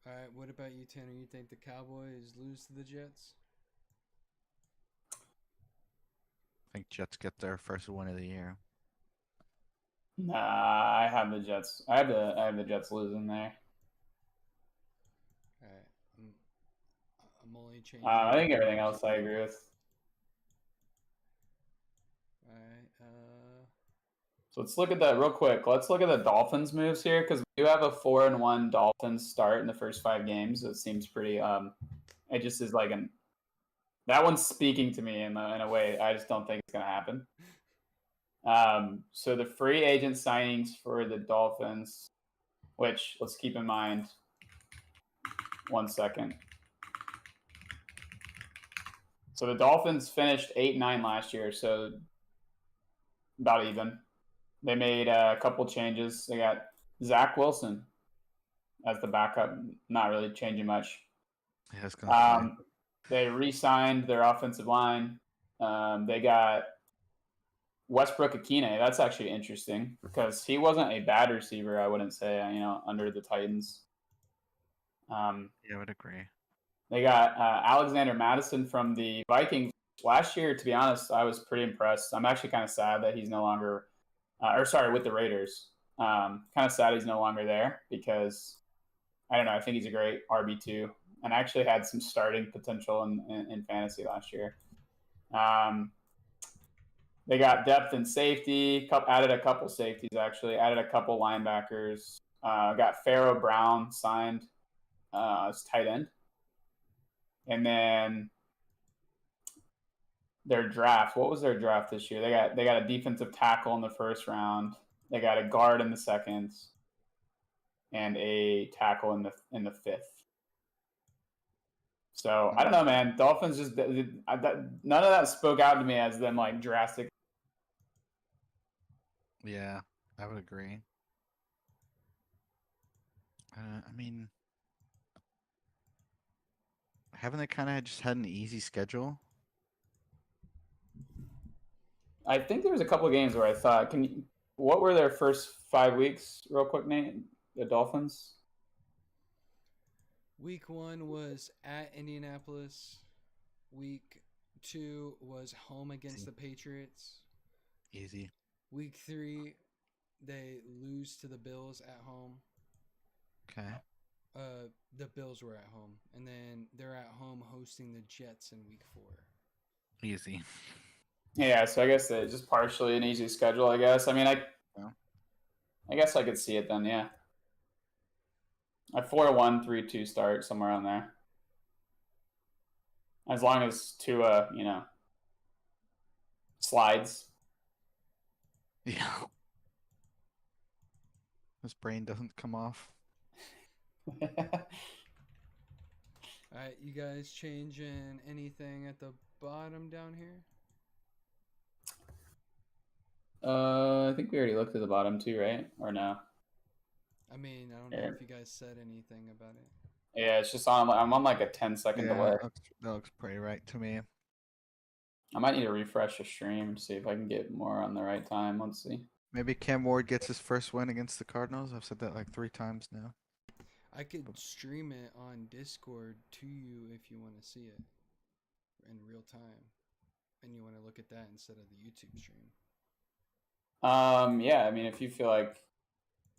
right. What about you, Tanner? You think the Cowboys lose to the Jets? I think Jets get their first win of the year. Nah, I have the Jets. I have the Jets losing there. All right. I'm only changing. I think everything else I agree with. All right. So let's look at that real quick. Let's look at the Dolphins moves here because we do have a 4-1 Dolphins start in the first 5 games. It seems pretty. It just is like that one's speaking to me in a way I just don't think it's gonna happen. So the free agent signings for the Dolphins, which let's keep in mind. 1 second. So the Dolphins finished 8-9 last year, so about even. They made a couple changes. They got Zach Wilson as the backup, not really changing much. Yeah, it's gonna They re-signed their offensive line. They got Westbrook Akine. That's actually interesting because he wasn't a bad receiver. I wouldn't say under the Titans. Yeah, I would agree. They got Alexander Madison from the Vikings. Last year, to be honest, I was pretty impressed. I'm actually kind of sad that he's no longer, with the Raiders. Kind of sad he's no longer there because I don't know. I think he's a great RB2 and actually had some starting potential in fantasy last year. They got depth in safety, added a couple safeties actually, added a couple linebackers. Got Pharaoh Brown signed as tight end. And then their draft. What was their draft this year? They got a defensive tackle in the first round. They got a guard in the second, and a tackle in the fifth. So I don't know, man. Dolphins just none of that spoke out to me as them like drastic. Yeah, I would agree. I mean, haven't they kind of just had an easy schedule? I think there was a couple of games where I thought, what were their first 5 weeks, real quick, Nate? The Dolphins. Week 1 was at Indianapolis. Week 2 was home against the Patriots. Easy. Week 3, they lose to the Bills at home. Okay. The Bills were at home, and then they're at home hosting the Jets in week 4. Easy. Yeah, so I guess it's just partially an easy schedule. I guess. I mean, I guess I could see it then. Yeah, a 4-1, 3-2 start somewhere on there. As long as Tua, slides. Yeah. His brain doesn't come off. All right, you guys changing anything at the bottom down here? I think we already looked at the bottom two, right? Or no? I mean, I don't know if you guys said anything about it. Yeah, it's just on. I'm on like a 10-second delay. That looks pretty right to me. I might need to refresh the stream to see if I can get more on the right time. Let's see. Maybe Cam Ward gets his first win against the Cardinals. I've said that like 3 times now. I could stream it on Discord to you if you want to see it in real time, and you want to look at that instead of the YouTube stream. Yeah, I mean, if you feel like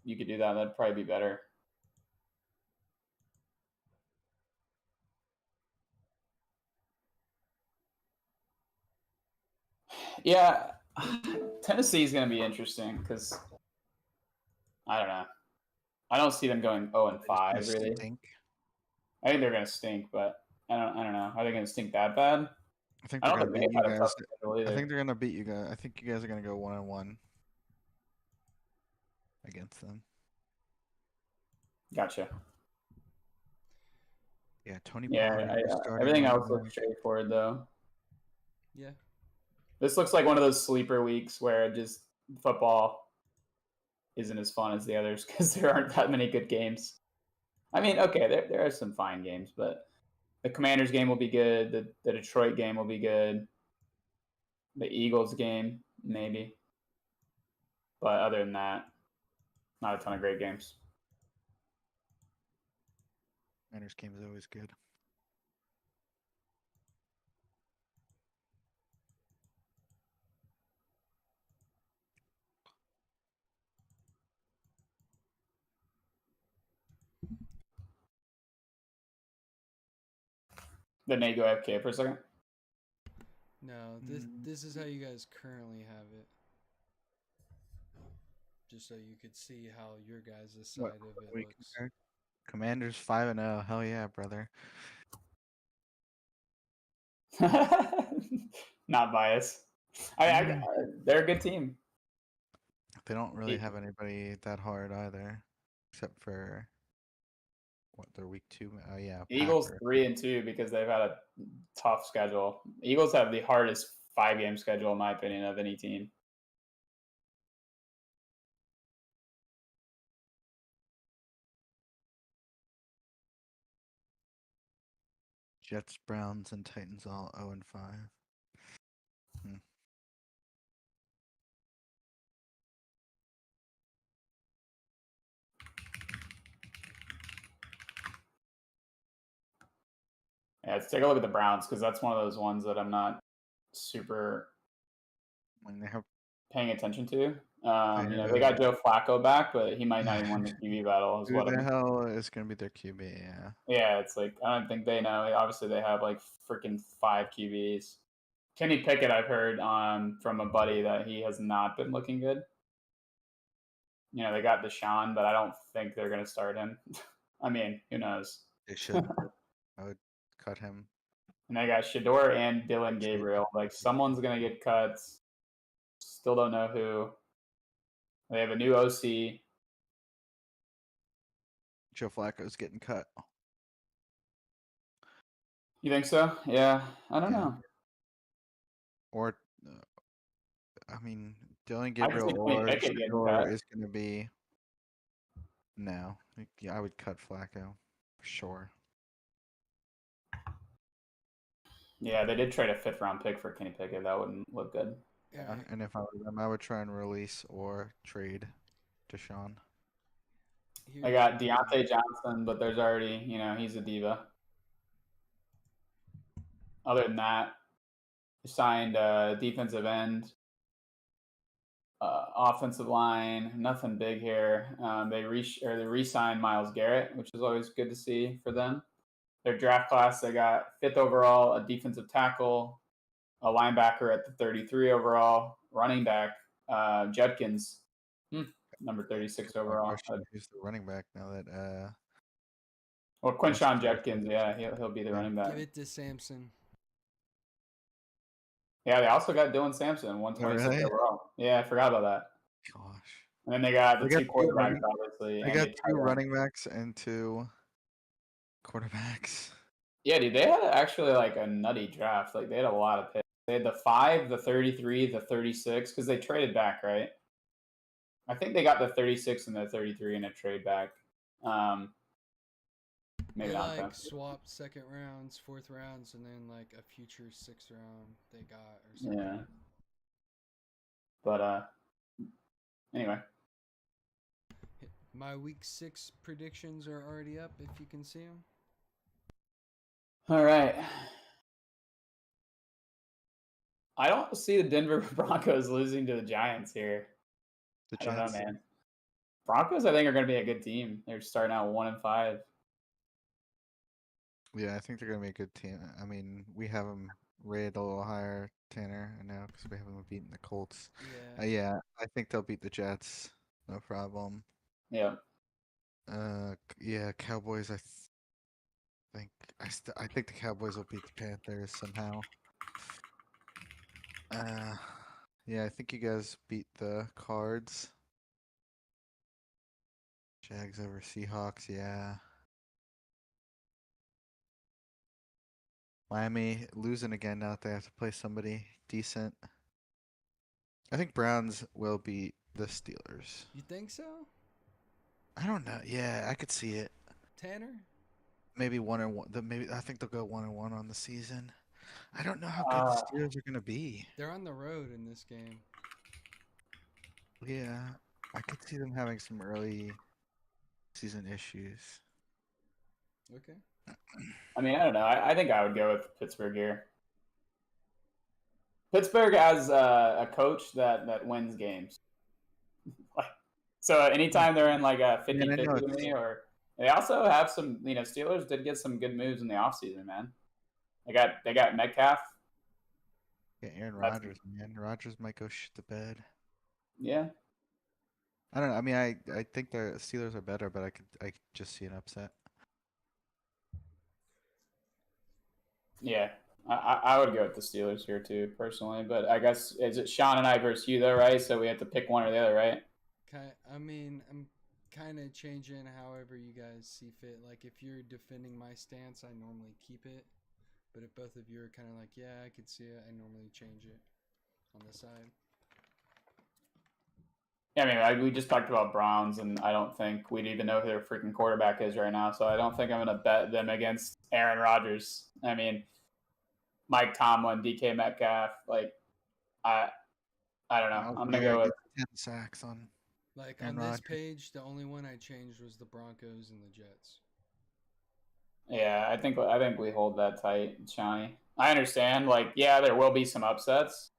you could do that, that'd probably be better. Yeah, Tennessee is going to be interesting because I don't know. I don't see them going 0-5 really. Stink. I think they're going to stink, but I don't know. Are they going to stink that bad? I think they're gonna beat you guys. I think they're gonna beat you guys. I think you guys are gonna go 1-1 against them. Gotcha. Yeah, Tony. Yeah, everything else looks straightforward though. Yeah. This looks like one of those sleeper weeks where just football isn't as fun as the others because there aren't that many good games. I mean, okay, there are some fine games, but the Commanders game will be good. The Detroit game will be good. The Eagles game, maybe. But other than that, not a ton of great games. Commanders game is always good. Did Nate go AFK for a second? No, this is how you guys currently have it. Just so you could see how your guys' side of it looks. Commanders 5-0. Hell yeah, brother. Not biased. They're a good team. They don't really have anybody that hard either, except for their week 2. Oh yeah, Eagles Packers. 3-2 because they've had a tough schedule. Eagles have the hardest 5-game schedule in my opinion of any team. Jets, Browns, and Titans all 0-5. Yeah, let's take a look at the Browns because that's one of those ones that I'm not super When they have paying attention to. They have got Joe Flacco back, but he might not even win the QB battle. Is who what the I'm. hell is going to be their QB? Yeah. Yeah, it's like I don't think they know. Obviously, they have like freaking 5 QBs. Kenny Pickett, I've heard from a buddy that he has not been looking good. They got Deshaun, but I don't think they're going to start him. I mean, who knows? They should. I would cut him. And they got Shador and Dylan Gabriel. Like someone's going to get cut. Still don't know who. They have a new OC. Joe Flacco's getting cut. You think so? Yeah, I don't Yeah. know. Or, I mean, Dylan I can see Gabriel Kenny or Pickett getting Shador cut. is going to be. No. Yeah, I would cut Flacco. For sure. Yeah, they did trade a 5th-round pick for Kenny Pickett. That wouldn't look good. Yeah. And if I were them, I would try and release or trade Deshaun. I got Deontay Johnson, but there's already, he's a diva. Other than that, they signed defensive end, offensive line, nothing big here. They re-signed Myles Garrett, which is always good to see for them. Their draft class, they got 5th overall, a defensive tackle, a linebacker at the 33 overall, running back, Judkins, number 36 overall. Who's the running back now that Well, Quinshon Judkins, yeah, he'll be the running back. Give it to Samson. Yeah, they also got Dylan Sampson, 126 really? overall. Yeah, I forgot about that. Gosh. And then they got the They got 2 two quarterbacks, obviously. They got 2 running backs and 2 quarterbacks. Yeah, dude, they had actually like a nutty draft. Like they had a lot of picks. They had the 5, the 33, the 36, because they traded back, right? I think they got the 36 and the 33 in a trade back. Maybe they not. Like swapped 2nd rounds, 4th rounds, and then like a future 6th round they got or something. Yeah. But anyway. My week 6 predictions are already up if you can see them. All right. I don't see the Denver Broncos losing to the Giants here. The I don't Jets. know, man. Broncos, I think, are going to be a good team. They're starting out 1-5. Yeah, I think they're going to be a good team. I mean, we have them rated a little higher, Tanner, I know, because we have them beating the Colts. Yeah. Yeah, I think they'll beat the Jets. No problem. Yeah. Yeah, Cowboys, I think the Cowboys will beat the Panthers somehow. Yeah, I think you guys beat the Cards. Jags over Seahawks, yeah. Miami losing again now that they have to play somebody decent. I think Browns will beat the Steelers. You think so? I don't know. Yeah, I could see it. Tanner? Maybe 1-1. Maybe I think they'll go 1-1 on the season. I don't know how good the Steelers are gonna be. They're on the road in this game. Yeah, I could see them having some early season issues. Okay. I mean, I don't know. I think I would go with Pittsburgh here. Pittsburgh has a coach that wins games. So anytime they're in like a 50-50 with me, or they also have some, Steelers did get some good moves in the offseason, man. They got Metcalf. Yeah, Aaron Rodgers, man. Rodgers might go shit the bed. Yeah. I don't know. I mean, I think the Steelers are better, but I could just see an upset. Yeah. I would go with the Steelers here too, personally. But I guess is it Sean and I versus you though, right? So we have to pick one or the other, right? I mean, I'm kind of changing however you guys see fit. Like if you're defending my stance, I normally keep it. But if both of you are kind of like, yeah, I could see it, I normally change it on the side. Yeah, I mean, we just talked about Browns, and I don't think we'd even know who their freaking quarterback is right now. So I don't think I'm going to bet them against Aaron Rodgers. I mean, Mike Tomlin, DK Metcalf, like I, I don't know. I was I'm gonna going to go with 10 sacks on Like Aaron on this Rodgers. page, the only one I changed was the Broncos and the Jets. yeah. I think we hold that tight, Shawnee. I understand. Like, yeah, there will be some upsets,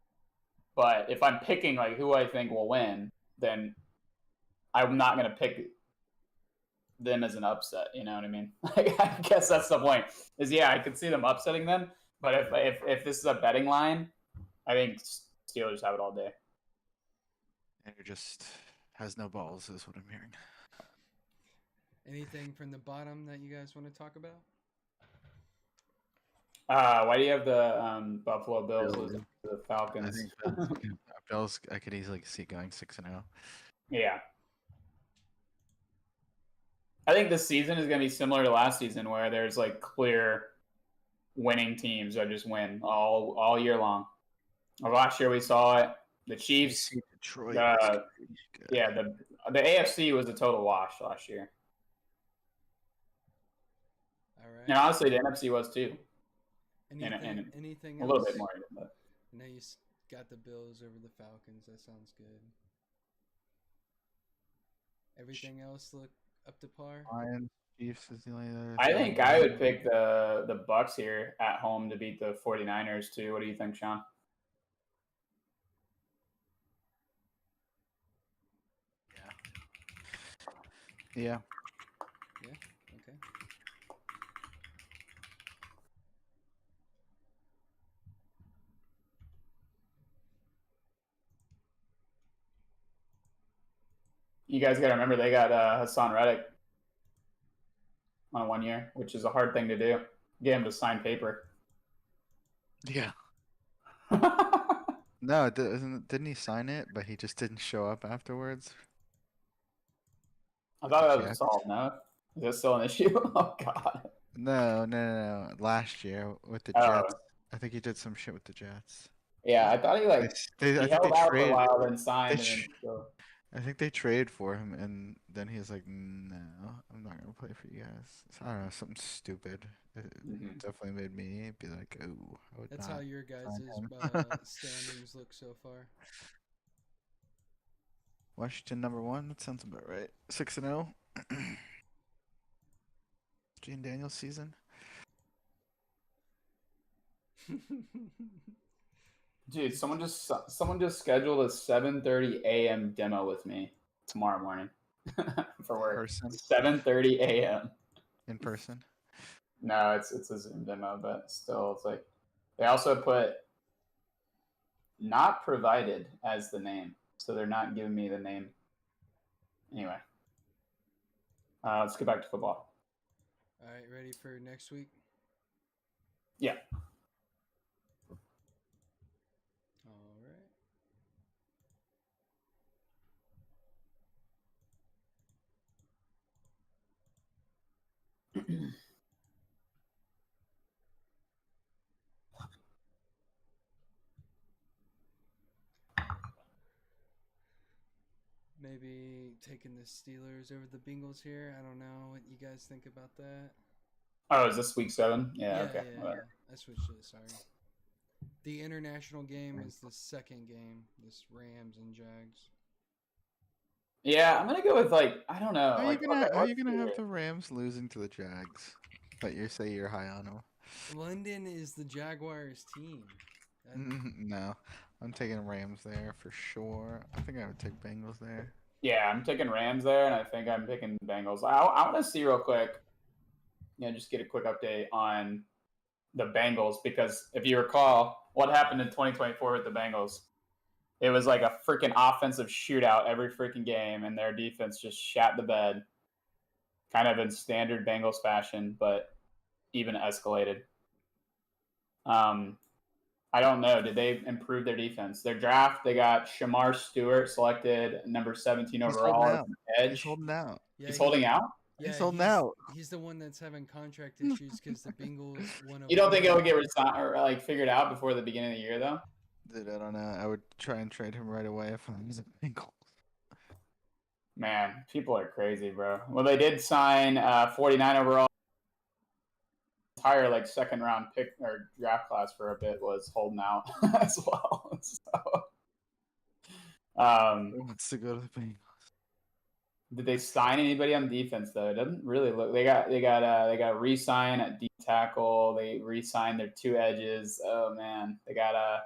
but if I'm picking like who I think will win, then I'm not going to pick them as an upset. You know what I mean? Like, I guess that's the point. Is yeah, I could see them upsetting them, but if this is a betting line, I think Steelers have it all day. Andrew just has no balls, is what I'm hearing. Anything from the bottom that you guys want to talk about? Why do you have the Buffalo Bills Bills. losing to the I Falcons? think Bills, I could easily see going 6-0. Yeah. I think this season is going to be similar to last season, where there's like clear winning teams that just win all year long. Last year we saw it. The Chiefs, Detroit. yeah, the AFC was a total wash last year, All right. and honestly, the NFC was too. Anything A else? little bit more, but I know you got the Bills over the Falcons. That sounds good. Everything else look up to par? Lions, Chiefs is the only other I thing. think I would pick the Bucks here at home to beat the 49ers too. What do you think, Sean? Yeah. Yeah. Okay. You guys got to remember they got Hassan Reddick on 1 year, which is a hard thing to do. Get him to sign paper. Yeah. No, didn't he sign it, but he just didn't show up afterwards? I thought that was Jets? solved. No, is that still an issue? Oh God. No. Last year with the Oh. Jets, I think he did some shit with the Jets. Yeah, I thought he I he think held they out for a traded. while, then signed, They and then tr- so. I think they traded for him, and then he's like, "No, I'm not gonna play for you guys." So, I don't know, something stupid. It Mhm. definitely made me be like, "Oh, I would That's not." how your guys' him. standings look so far. Washington #1. That sounds about right. 6-0. Gene Daniels season. Dude, someone just scheduled a 7:30 a.m. demo with me tomorrow morning for work. Person. 7:30 a.m. In person. No, it's a Zoom demo, but still, it's like they also put not provided as the name, so they're not giving me the name. Anyway, let's get back to football. All right, ready for next week? Yeah. All right. Maybe taking the Steelers over the Bengals here. I don't know what you guys think about that. Oh, is this week 7? Yeah. Okay. Yeah. I switched it. Sorry. The international game is the second game. This Rams and Jags. Yeah, I'm gonna go with I don't know. How are you Like, gonna okay, How are you let's gonna see have here. the Rams losing to the Jags? But you say you're high on them. London is the Jaguars team. No, I'm taking Rams there for sure. I think I would take Bengals there. Yeah, I'm taking Rams there, and I think I'm picking Bengals. I want to see real quick. Just get a quick update on the Bengals, because if you recall what happened in 2024 with the Bengals, it was like a freaking offensive shootout every freaking game, and their defense just shat the bed, kind of in standard Bengals fashion, but even escalated. I don't know. Did they improve their defense? Their draft, they got Shamar Stewart selected number 17 He's overall holding as out. an edge. He's holding out. Yeah, He's holding out? Yeah, He's holding out. He's the one that's having contract issues because the Bengals won. You don't think it'll get resigned or figured out before the beginning of the year, though? Dude, I don't know. I would try and trade him right away if I was the Bengals. Man, people are crazy, bro. Well, they did sign 49 overall. Entire like second round pick or draft class for a bit was holding out as well. So, Who wants to go to the Bengals? did they sign anybody on defense though? It doesn't really look. They got re-sign at D tackle. They re-signed their two edges. Oh man, they got a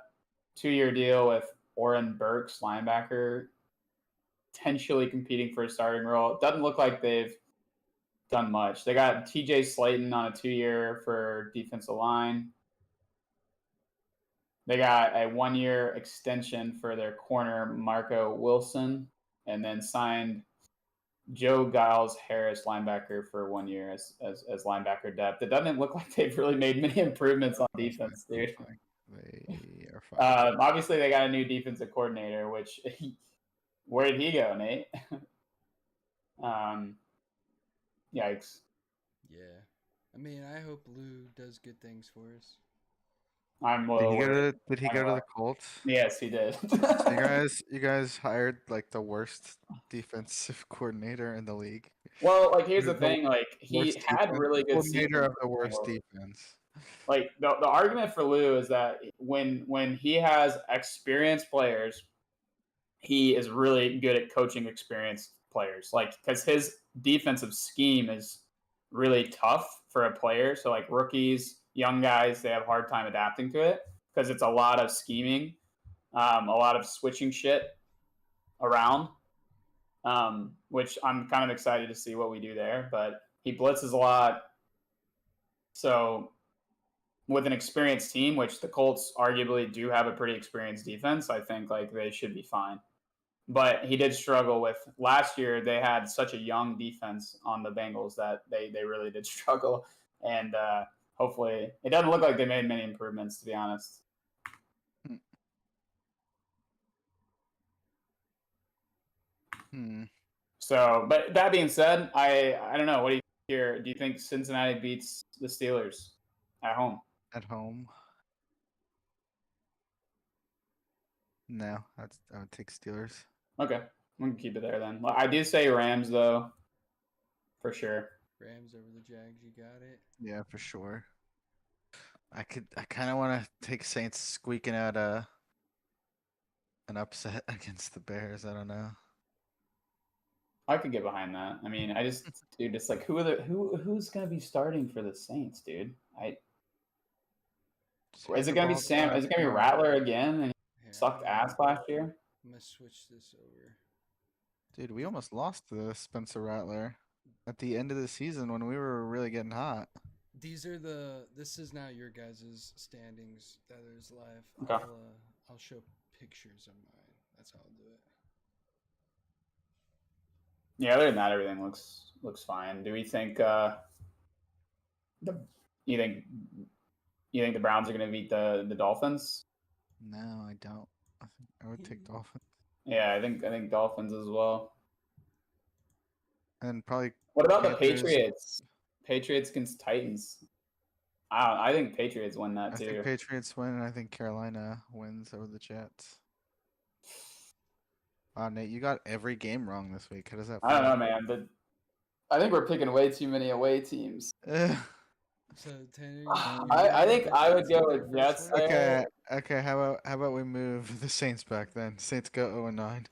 2-year deal with Oren Burks, linebacker, potentially competing for a starting role. It doesn't look like they've done much. They got TJ Slayton on a 2-year for defensive line. They got a 1-year extension for their corner, Marco Wilson, and then signed Joe Giles Harris, linebacker, for 1 year as linebacker depth. It doesn't look like they've really made many improvements on defense, dude. They are fine. Obviously, they got a new defensive coordinator, which where did he go, Nate? Yikes. Yeah. I mean, I hope Lou does good things for us. I'm Did well he go worried. to Did he go to the Colts? Yes, he did. You guys hired like the worst defensive coordinator in the league. Well, like here's the The thing, like he worst had defense- really good coordinator seasons. of the worst defense. Like the argument for Lou is that when he has experienced players, he is really good at coaching experienced players. Like because his defensive scheme is really tough for a player. So like rookies, young guys, they have a hard time adapting to it because it's a lot of scheming, a lot of switching shit around. Which I'm kind of excited to see what we do there. But he blitzes a lot. So with an experienced team, which the Colts arguably do have a pretty experienced defense, I think like they should be fine. But he did struggle with last year. They had such a young defense on the Bengals that they really did struggle. And hopefully, it doesn't look like they made many improvements, to be honest. So, but that being said, I don't know. What do you think here? Do you think Cincinnati beats the Steelers at home? At home? No, I would take Steelers. Okay, we can keep it there then. I do say Rams though, for sure. Rams over the Jags, you got it. Yeah, for sure. I kind of want to take Saints squeaking out an upset against the Bears. I don't know. I could get behind that. I mean, dude, it's like who's gonna be starting for the Saints, dude? Is it gonna be Sam? Is it gonna be Rattler again? And he sucked ass last year. I'm gonna switch this over. Dude, we almost lost to Spencer Rattler at the end of the season when we were really getting hot. This is now your guys' standings that is live. Okay. I'll show pictures of mine. That's how I'll do it. Yeah, other than that, everything looks fine. Do we think you think the Browns are gonna beat the Dolphins? No, I don't. I would take Dolphins. Yeah, I think Dolphins as well. And probably. What about Panthers. the Patriots? Patriots against Titans. I think Patriots win that I too. think Patriots win, and I think Carolina wins over the Jets. Wow, Nate, you got every game wrong this week. How does that feel? I don't know, man. But I think we're picking way too many away teams. So Tanner, I think I would go with Jets. Okay. How about we move the Saints back then? Saints go 0-9.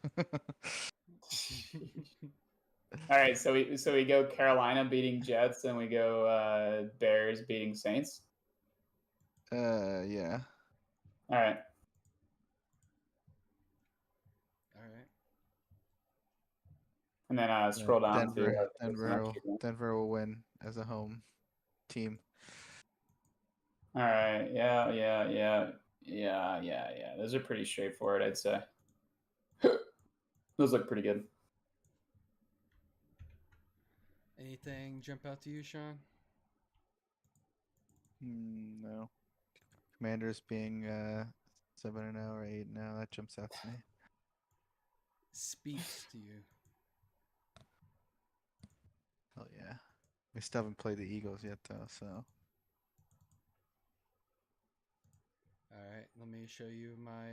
All right, so we go Carolina beating Jets, and we go Bears beating Saints. Yeah. All right. And then scroll down to Denver will win as a home team. All right. Yeah. Those are pretty straightforward, I'd say. Those look pretty good. Anything jump out to you, Sean? No. Commanders being 7-0 or 8-0, that jumps out to me. Speaks to you. Oh yeah. We still haven't played the Eagles yet though, so. Alright, let me show you my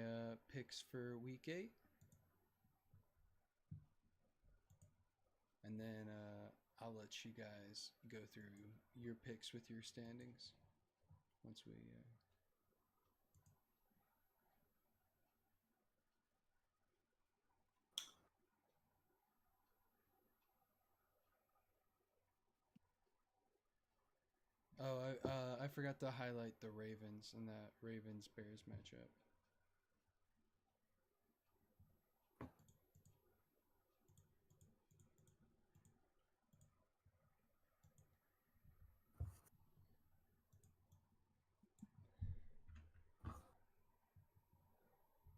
picks for week 8. and then I'll let you guys go through your picks with your standings once we. I forgot to highlight the Ravens in that Ravens Bears matchup.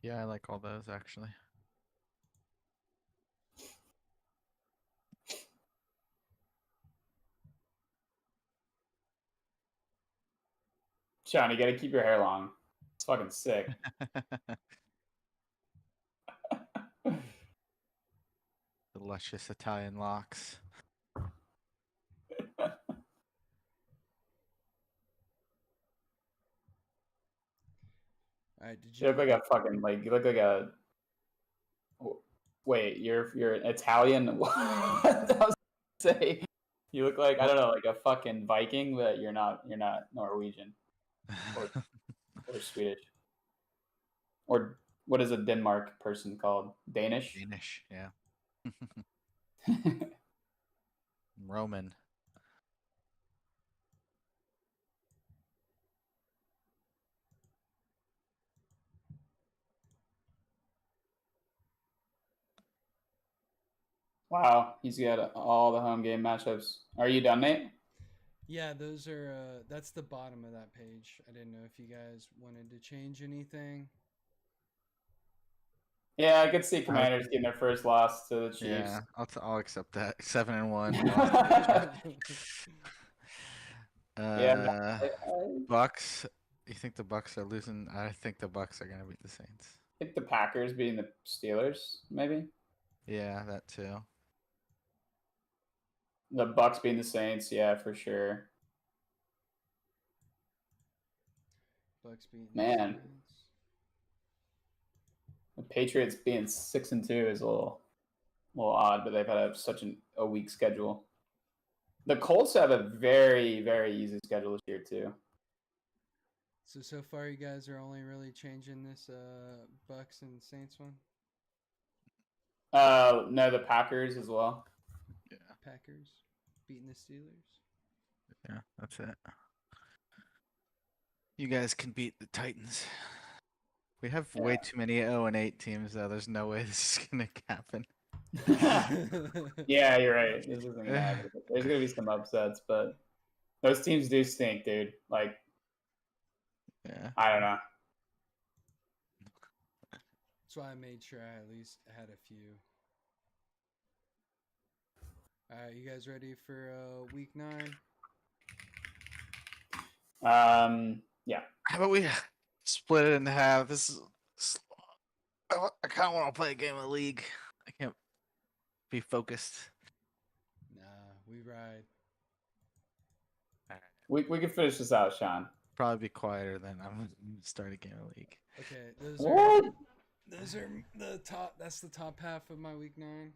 Yeah, I like all those actually. Sean, you gotta keep your hair long. It's fucking sick. The luscious Italian locks. All right, did You you? look like a fucking like you look like a. Wait, you're Italian? What? I was gonna say you look like I don't know, like a fucking Viking, but you're not. You're not Norwegian or Swedish or what is a Denmark person called? Danish. Danish, yeah. Roman. Wow, he's got all the home game matchups. Are you done, Nate? Yeah, those are. That's the bottom of that page. I didn't know if you guys wanted to change anything. Yeah, I could see Commanders getting their first loss to the Chiefs. Yeah, I'll accept that. 7-1. Yeah, I Bucks. You think the Bucks are losing? I think the Bucks are gonna beat the Saints. think the Packers beating the Steelers, maybe. Yeah, that too. The Bucks beating the Saints, yeah, for sure. Bucks beating the Man. Saints. The Patriots being 6-2 is a little odd, but they've had such a weak schedule. The Colts have a very, very easy schedule this year too. So far, you guys are only really changing this Bucks and Saints one. No, the Packers as well. Yeah, Packers beating the Steelers. yeah, that's it. You guys can beat the Titans. We have way too many 0-8 teams, though. There's no way this is gonna happen. Yeah, you're right. This isn't gonna happen. There's gonna be some upsets, but those teams do stink, dude. Like, Yeah. I don't know. That's why I made sure I at least had a few. All right, you guys ready for week 9? Yeah. How about we split it in half? I kind of want to play a game of League. I can't be focused. Nah, we ride. We can finish this out, Sean. Probably be quieter than I'm gonna start a game of League. Okay, What? those are the top. That's the top half of my week 9.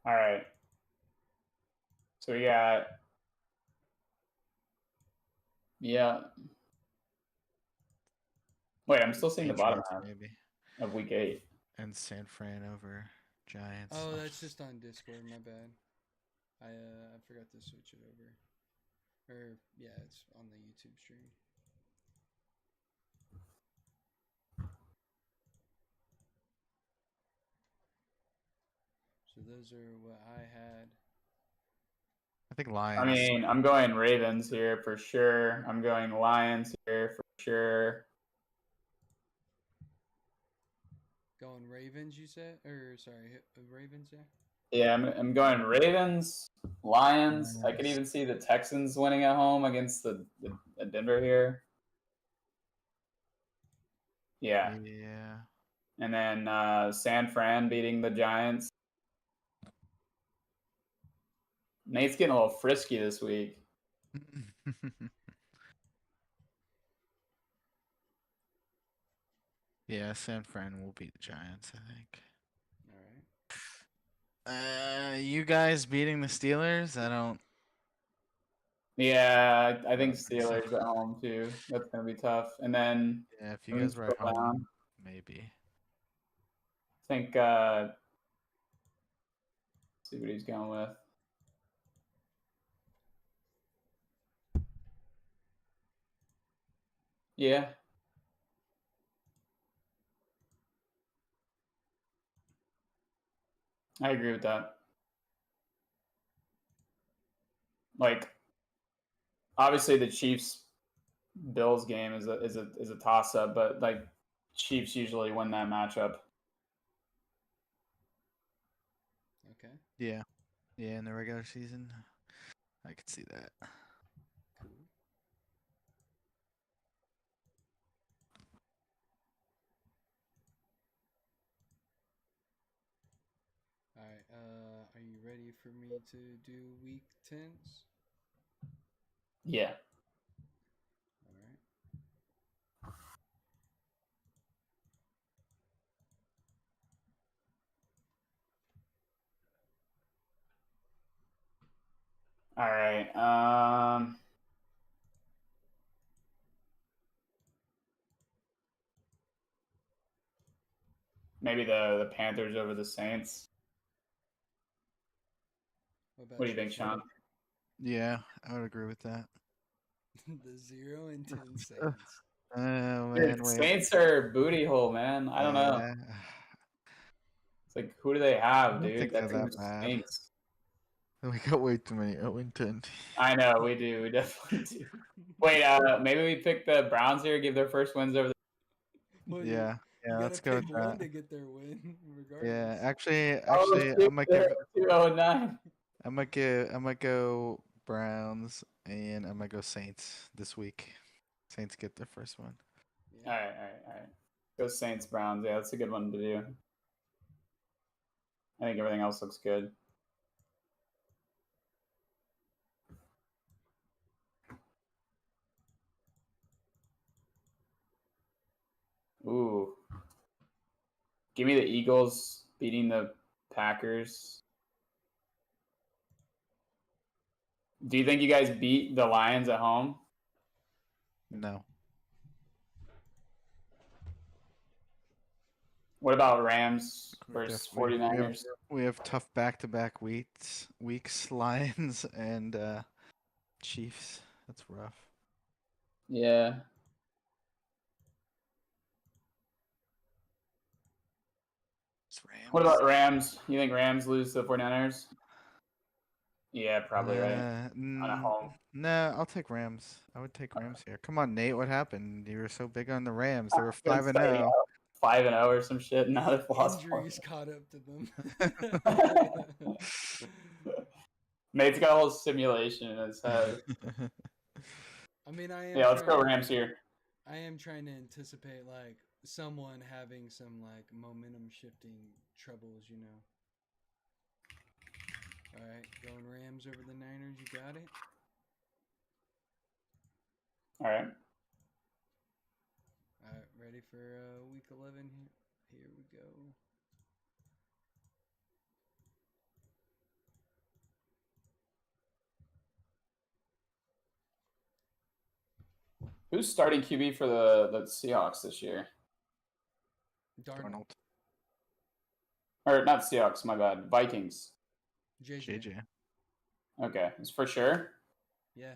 All right. So we got yeah. Wait, I'm still seeing the bottom Patriots, half maybe, of week 8. and San Fran over Giants. Oh, that's just on Discord. My bad. I forgot to switch it over. Or yeah, it's on the YouTube stream. So those are what I had. I think Lions. I mean, I'm going Ravens here for sure. I'm going Lions here for sure. Going Ravens, you said? Or sorry, Ravens, yeah? Yeah, I'm going Ravens, Lions. I could even see the Texans winning at home against the Denver here. Yeah. Yeah. And then San Fran beating the Giants. Nate's getting a little frisky this week. Yeah, San Fran will beat the Giants, I think. All right. You guys beating the Steelers? I don't. Yeah, I think don't think so. Steelers at home too. That's gonna be tough. And then Yeah, if you let me guys were at scroll down. home, maybe. I think see what he's going with. Yeah. I agree with that. Like obviously the Chiefs Bills game is a toss up, but like Chiefs usually win that matchup. Okay. Yeah. Yeah, in the regular season, I could see that. Cool. All right. Are you ready for me to do week 10s? Yeah. All right. All right. Maybe the Panthers over the Saints. What do you think, Sean? Yeah, I would agree with that. The 0-10 Saints. Oh Dude, man, wait. Saints are booty hole, man. I don't know. Yeah. It's like who do they I have, don't dude? think That they're team that bad. stinks. We got way too many 0-10. I know we do. We definitely do. Wait, maybe we pick the Browns here. Give their first wins over. Well, Yeah, you yeah, gotta let's go pick with one that. to get their win, Yeah, regardless. actually, Shoot, I might they're give, 2-9. I might go Browns, and I might go Saints this week. Saints get their first one. Yeah. All right. Go Saints Browns. Yeah, that's a good one to do. I think everything else looks good. Ooh, give me the Eagles beating the Packers. Do you think you guys beat the Lions at home? No, What about Rams we versus definitely 49ers? we have tough back-to-back weeks, Lions and Chiefs. That's rough. Yeah. It's What Rams. about Rams? You think Rams lose to the 49ers? Yeah, probably, right? On a home. No, I'll take Rams. I would take Rams here. Come on, Nate. What happened? You were so big on the Rams. They were Been 5-0. 5-0 or some shit. Now they've lost Injuries caught up to them. Nate's got a whole simulation in his head. I mean, Yeah, let's go Rams here. I am trying to anticipate like someone having some like momentum shifting troubles, you know. All right, going Rams over the Niners. You got it. All right. All right, ready for week 11 here? Here we go. Who's starting QB for the Seahawks this year? Darnold. Or not Seahawks, my bad. Vikings. JJ. Okay, it's for sure. Yeah.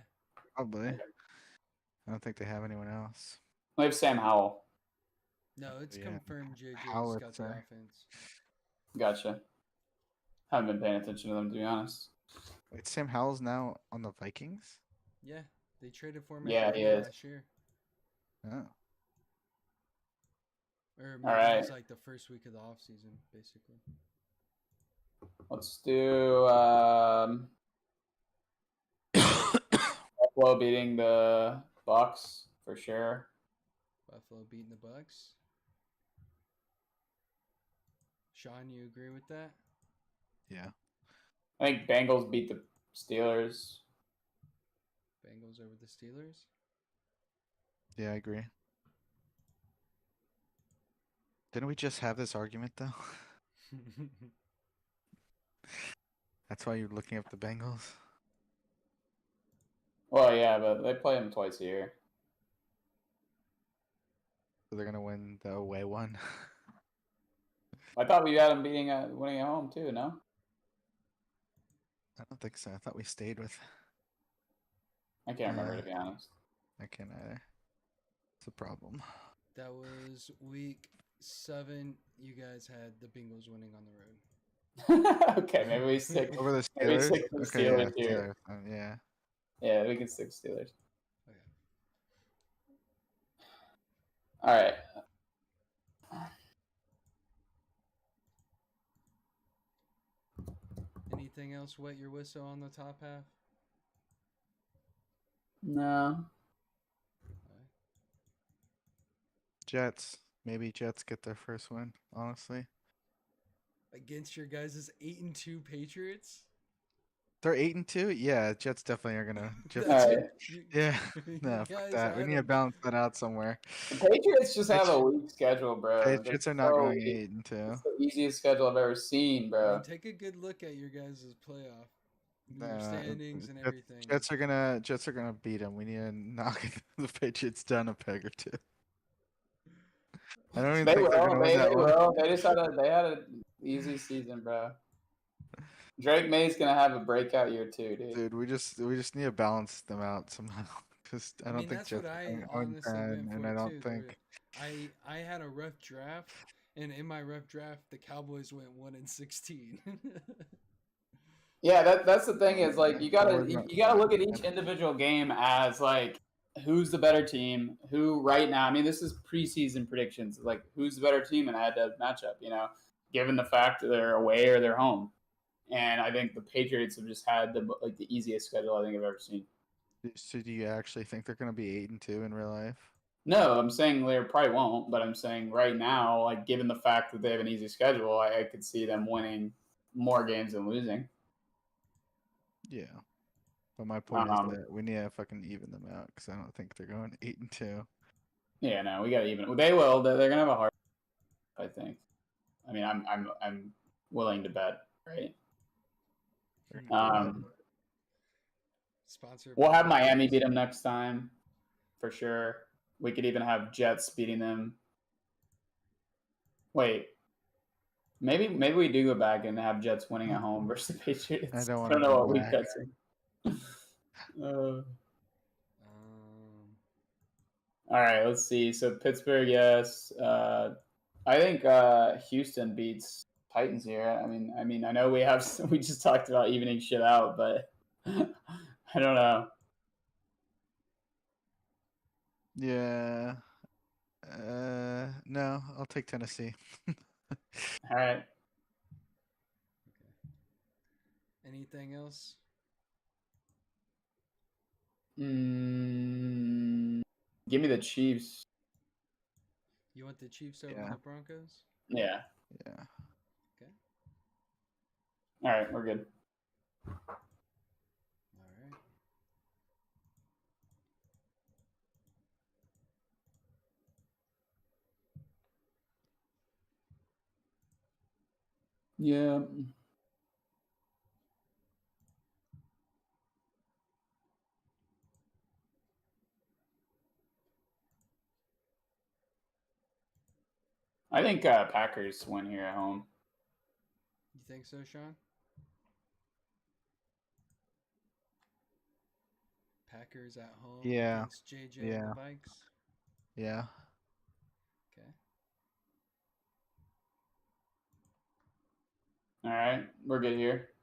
Probably. I don't think they have anyone else. They have Sam Howell. No, it's Yeah. confirmed JJ's got the Howitzer. offense. Gotcha. Haven't been paying attention to them, to be honest. Wait, Sam Howell's now on the Vikings? Yeah, they traded for him Yeah, at he the end of is. last year. Oh. Or maybe right. it was like the first week of the offseason, basically. Let's do Buffalo beating the Bucks for sure. Buffalo beating the Bucks. Sean, you agree with that? Yeah. I think Bengals beat the Steelers. Bengals over the Steelers. Yeah, I agree. Didn't we just have this argument though? That's why you're looking up the Bengals. Well, yeah, but they play them twice a year. So they're gonna win the away one. I thought we had them winning at home too. No. I don't think so. I thought we stayed with. I can't remember, to be honest. I can't either. It's a problem. That was week 7. You guys had the Bengals winning on the road. Okay, maybe we stick. Over the Maybe Steelers. stick with Okay, yeah, Steelers here. Steelers. Yeah. Yeah, we can stick with Steelers. Okay. All right. Anything else wet your whistle on the top half? No. Jets. Maybe Jets get their first win. Honestly, Against your guys' 8-2 Patriots? they're 8-2. Yeah, Jets definitely are gonna. Jets, All right. yeah. You No, fuck guys that. We had need to them. balance that out somewhere. The Patriots just have a weak schedule, bro. Patriots are not going 8-2. It's the easiest schedule I've ever seen, I bro. mean, take a good look at your guys' playoff, your Nah, standings and Jets- everything. Jets are gonna beat them. We need to knock the Patriots down a peg or two. I don't even They think they're will. gonna win that They one. will. They had an easy season, bro. Drake May's gonna have a breakout year too, dude. Dude, we just need to balance them out somehow. Because I I don't mean, think that's Jets what are I going honestly 10, went for and I don't too. think. I had a rough draft, and in my rough draft, the Cowboys went 1-16. Yeah, that's the thing is like you gotta Cowboys not- you gotta look at each individual game as like who's the better team, who right now. I mean, this is preseason predictions, like who's the better team, and I had to match up. Given the fact that they're away or they're home, and I think the Patriots have just had the easiest schedule I think I've ever seen. So do you actually think they're gonna be 8-2 in real life? No, I'm saying they probably won't, but I'm saying right now, like given the fact that they have an easy schedule, I could see them winning more games than losing. Yeah. But my point is Um, that we need to fucking even them out because I don't think they're going 8-2. Yeah, no, we got to even. They will. They're gonna have a hard. I think. I mean, I'm willing to bet, right? Sponsored. We'll by have Miami Patriots. beat them next time, for sure. We could even have Jets beating them. Wait, maybe we do go back and have Jets winning at home versus the Patriots. I don't I wanna don't know go what week back. that's in. All right, let's see. So Pittsburgh, yes. I think Houston beats Titans here. I mean, I know we just talked about evening shit out, but I don't know. Yeah. No, I'll take Tennessee. All right. Anything else? Give me the Chiefs. You want the Chiefs over Yeah. the Broncos? Yeah. Yeah. Okay. All right, we're good. All right. Yeah. I think Packers win here at home. You think so, Sean? Packers at home Yeah. against JJ and Yeah. the Vikes. Yeah. Okay. All right, we're good here.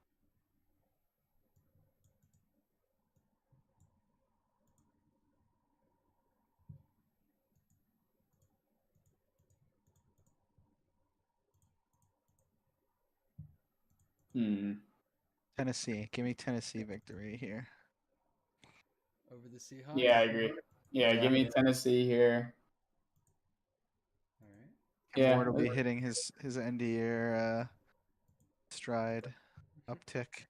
Tennessee. Give me Tennessee victory here. Over the Seahawks? Yeah, I agree. Yeah, Yeah. give me Tennessee here. All right. Yeah. Ward will be hitting his end of year stride uptick.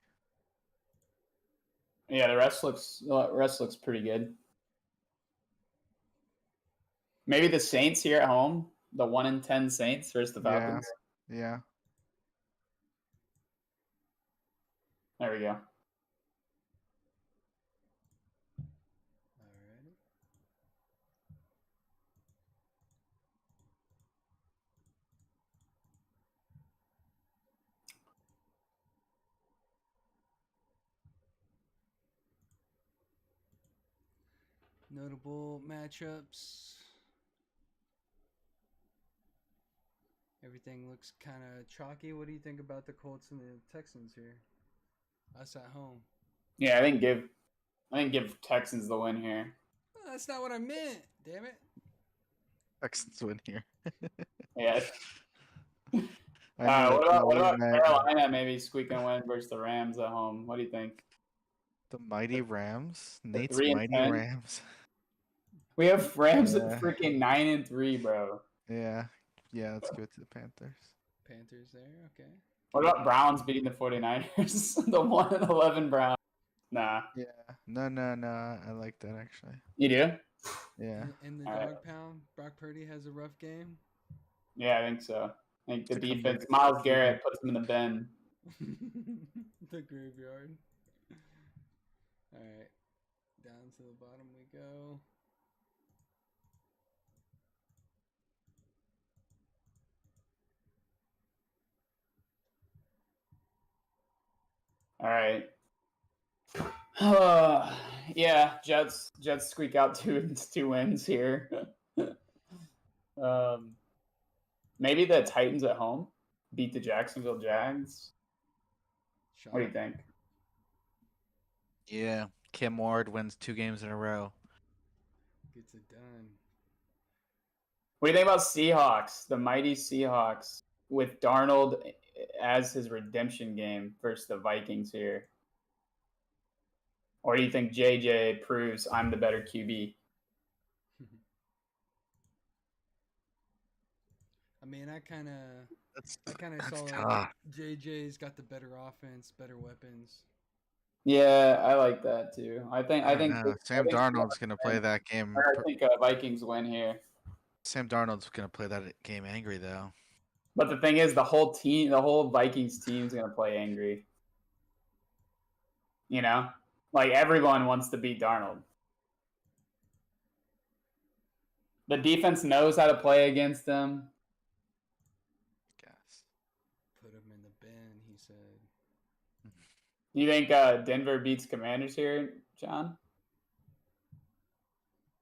Yeah, the rest looks pretty good. Maybe the Saints here at home. the 1-10 Saints versus the Yeah. Falcons. Yeah. There we go. Alrighty. Notable matchups. Everything looks kind of chalky. What do you think about the Colts and the Texans here? Us at home. Yeah, I think give Texans the win here. Oh, that's not what I meant. Damn it. Texans win here. Yeah. I knew that's not What what you about meant. Carolina maybe squeaking win versus the Rams at home? What do you think? The mighty Rams. Nate's 3-10? mighty Rams. We have Rams at Yeah. freaking 9-3, bro. Yeah. Yeah, let's give it to the Panthers. Panthers there. Okay. What about Browns beating the 49ers? The 1-11 Browns. Nah. Yeah. No. I like that actually. You do? Yeah. In the All right. dog pound, Brock Purdy has a rough game. Yeah, I think so. I think the To come defense, back. Myles Garrett puts him in the bin. The graveyard. All right. Down to the bottom we go. All right. Yeah, Jets squeak out two wins here. Maybe the Titans at home beat the Jacksonville Jags. What do you think? Yeah. Kim Ward wins 2 games in a row. Gets it done. What do you think about Seahawks? The mighty Seahawks with Darnold as his redemption game versus the Vikings here. Or do you think JJ proves I'm the better QB? I mean, I kind of That's saw tough. JJ's got the better offense, better weapons. Yeah, I like that too. I think Sam Darnold's gonna play that game. I think Vikings win here. Sam Darnold's gonna play that game angry though. But the thing is, the whole Vikings team's gonna play angry. You know, like everyone wants to beat Darnold. The defense knows how to play against them. Guess. Put him in the bin, he said. You think Denver beats Commanders here, John?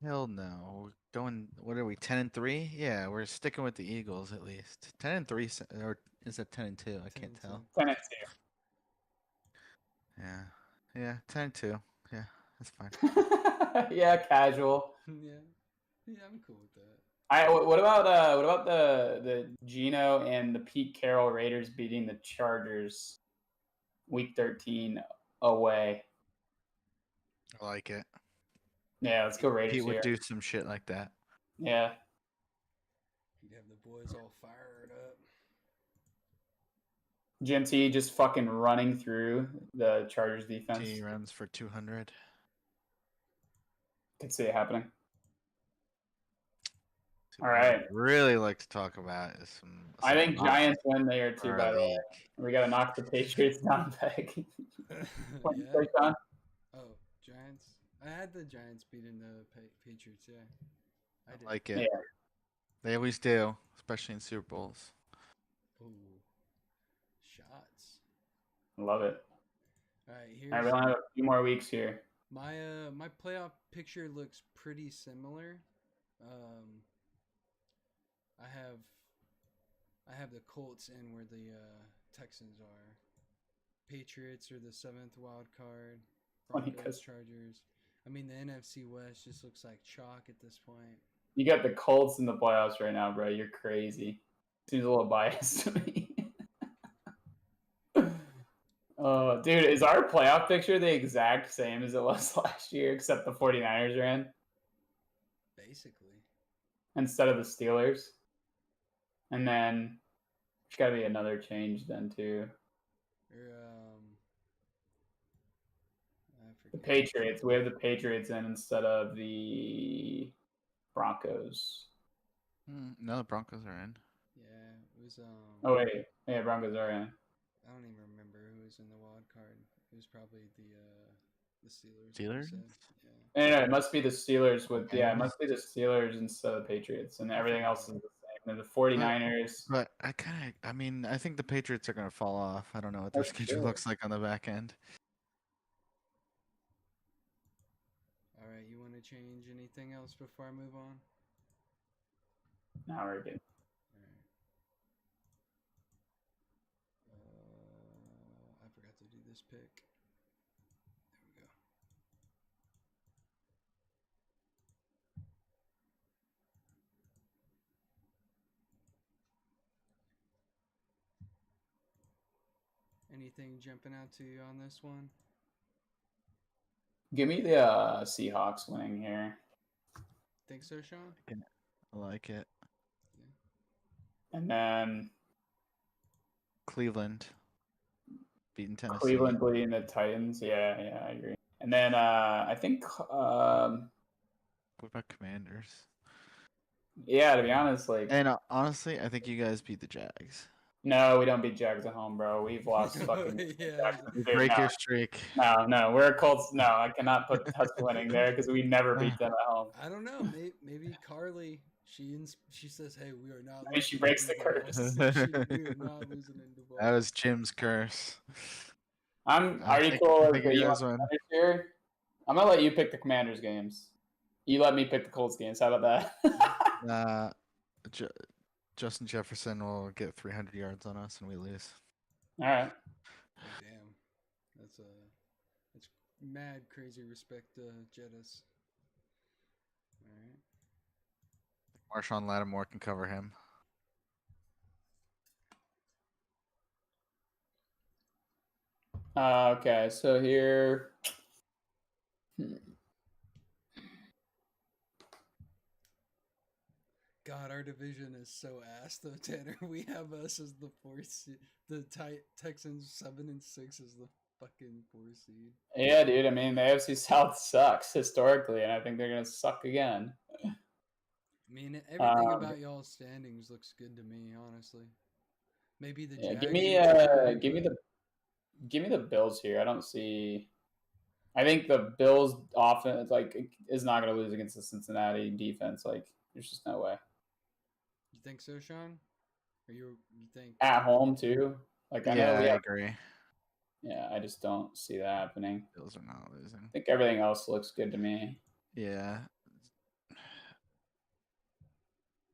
Hell no. We're going. What are we? 10-3? Yeah, we're sticking with the Eagles at least. 10-3, or is it 10-2? I can't tell. 10-2. Yeah, 10-2. Yeah, that's fine. Yeah, casual. Yeah, I'm cool with that. What about the Geno and the Pete Carroll Raiders beating the Chargers week 13 away? I like it. Yeah, let's go Raiders Pete would here. do some shit like that. Yeah. You'd have the boys all fired up. Jim T just fucking running through the Chargers defense. He runs for 200. Could see it happening. What All right. I'd really like to talk about is some. I think Giants win there too, by the way. league. We got to knock the Patriots down back. What you Yeah. say, John? Oh, Giants. I had the Giants beating the Patriots, yeah. I did. Like it. Yeah. They always do, especially in Super Bowls. Ooh. Shots. Love it. All right, All right, we only have a few more weeks here. my playoff picture looks pretty similar. I have the Colts in where the Texans are. Patriots are the 7th wild card. Broncos, Chargers. I mean, the NFC West just looks like chalk at this point. You got the Colts in the playoffs right now, bro. You're crazy. Seems a little biased to me. Dude, is our playoff picture the exact same as it was last year, except the 49ers are in Basically. instead of the Steelers? And then there's got to be another change then, too. I The forget. Patriots. We have the Patriots in instead of the Broncos. No, the Broncos are in. Yeah, it was Oh wait, yeah, Broncos are in. I don't even remember who was in the wild card. It was probably the Steelers, like you Steelers? said. Yeah. No, it must be the Steelers with Okay. yeah, it must be the Steelers instead of the Patriots, and everything else is the same. And the 49ers. But I mean, I think the Patriots are gonna fall off. I don't know what their Oh, schedule sure. looks like on the back end. All right, you want to change anything else before I move on? Now we're good. All right. I forgot to do this pick. There we go. Anything jumping out to you on this one? Give me the Seahawks winning here, Think so, Sean? I like it. and then Cleveland beating Tennessee. Cleveland beating the Titans. Yeah, I agree. And then I think What about Commanders? yeah, to be honest, like And honestly, I think you guys beat the Jags. no, we don't beat Jags at home, bro. We've lost fucking Yeah. Jackson. Dude, Break no. your streak. No, we're Colts. No, I cannot put us winning there because we never beat them at home. I don't know. Maybe Carly. She says, "Hey, we are not." Maybe she losing breaks the in curse. Duval." We are not losing in Duval. That was Jim's curse. Are you cool with you you guys want win. Commanders here? I'm gonna let you pick the Commanders games. You let me pick the Colts games. How about that? Justin Jefferson will get 300 yards on us and we lose. All right. Oh, damn, that's mad crazy respect to Jettas. All right. Marshawn Lattimore can cover him. Okay, so here. God, our division is so ass though, Tanner. We have us as the fourth seed. The Texans 7-6 is the fucking 4th seed. Yeah, dude. I mean, the AFC South sucks historically, and I think they're gonna suck again. I mean, everything Um, about y'all's standings looks good to me, honestly. Maybe the Yeah, Jags. give me the Bills here. I don't see. I think the Bills offense is not going to lose against the Cincinnati defense. Like, there's just no way. You think so, Sean? Or you think At home too. Like I know Yeah, we I have. agree. Yeah, I just don't see that happening. Bills are not losing. I think everything else looks good to me. Yeah.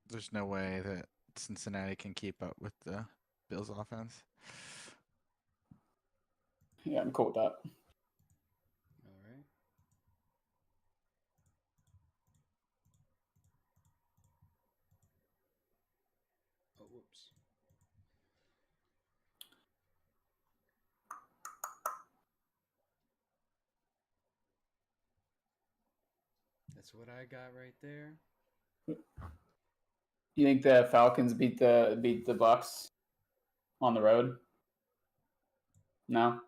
There's no way that Cincinnati can keep up with the Bills offense. Yeah, I'm cool with that. All right. Oh, whoops. That's what I got right there. You think the Falcons beat the Bucks on the road? No.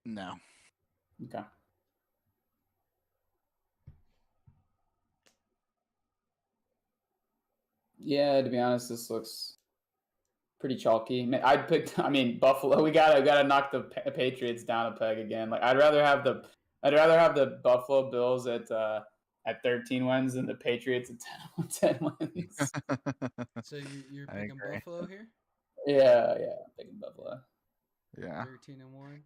No. Okay. Yeah, to be honest, this looks pretty chalky. I'd pick. I mean, Buffalo. We gotta knock the Patriots down a peg again. Like I'd rather have the Buffalo Bills at 13 wins than the Patriots at 10 wins. So you're I picking agree. Buffalo here? Yeah, I'm picking Buffalo. Yeah. 13-1.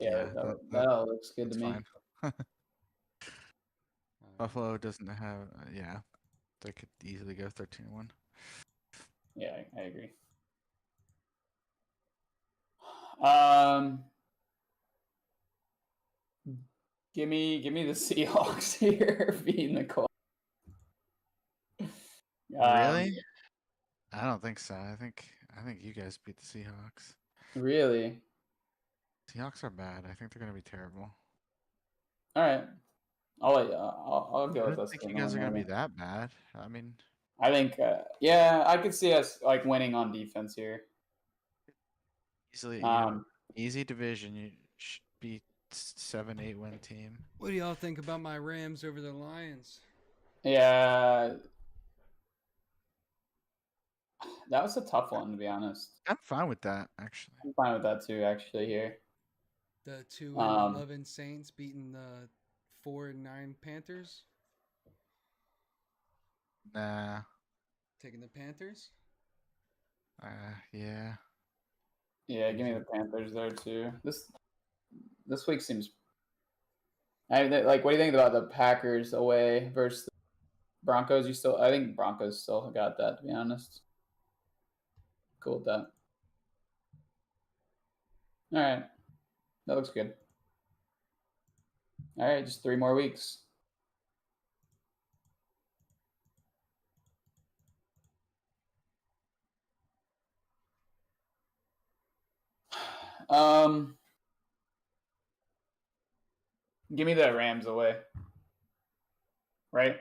Yeah, that that all looks good to that's me. fine. All right. Buffalo doesn't have. Yeah, they could easily go 13-1. Yeah, I agree. Give me the Seahawks here beating the Colts. Really? I don't think so. I think you guys beat the Seahawks. Really? Seahawks are bad. I think they're gonna be terrible. All right. I'll go I with don't us. think you guys are gonna be that bad. I mean, I think yeah, I could see us like winning on defense here. easily, easy division. You should be 7-8 win team. What do y'all think about my Rams over the Lions? Yeah, that was a tough one to be honest. I'm fine with that actually. I'm fine with that too, actually. Here, The 2 and Um, 11 Saints beating the 4 and 9 Panthers. Nah. Taking the Panthers. Yeah. yeah, give me the Panthers there too. This week seems. Like, what do you think about the Packers away versus the Broncos? I think Broncos still got that. To be honest, cool with that. All right, that looks good. All right, just 3 more weeks. Give me the Rams away. Right?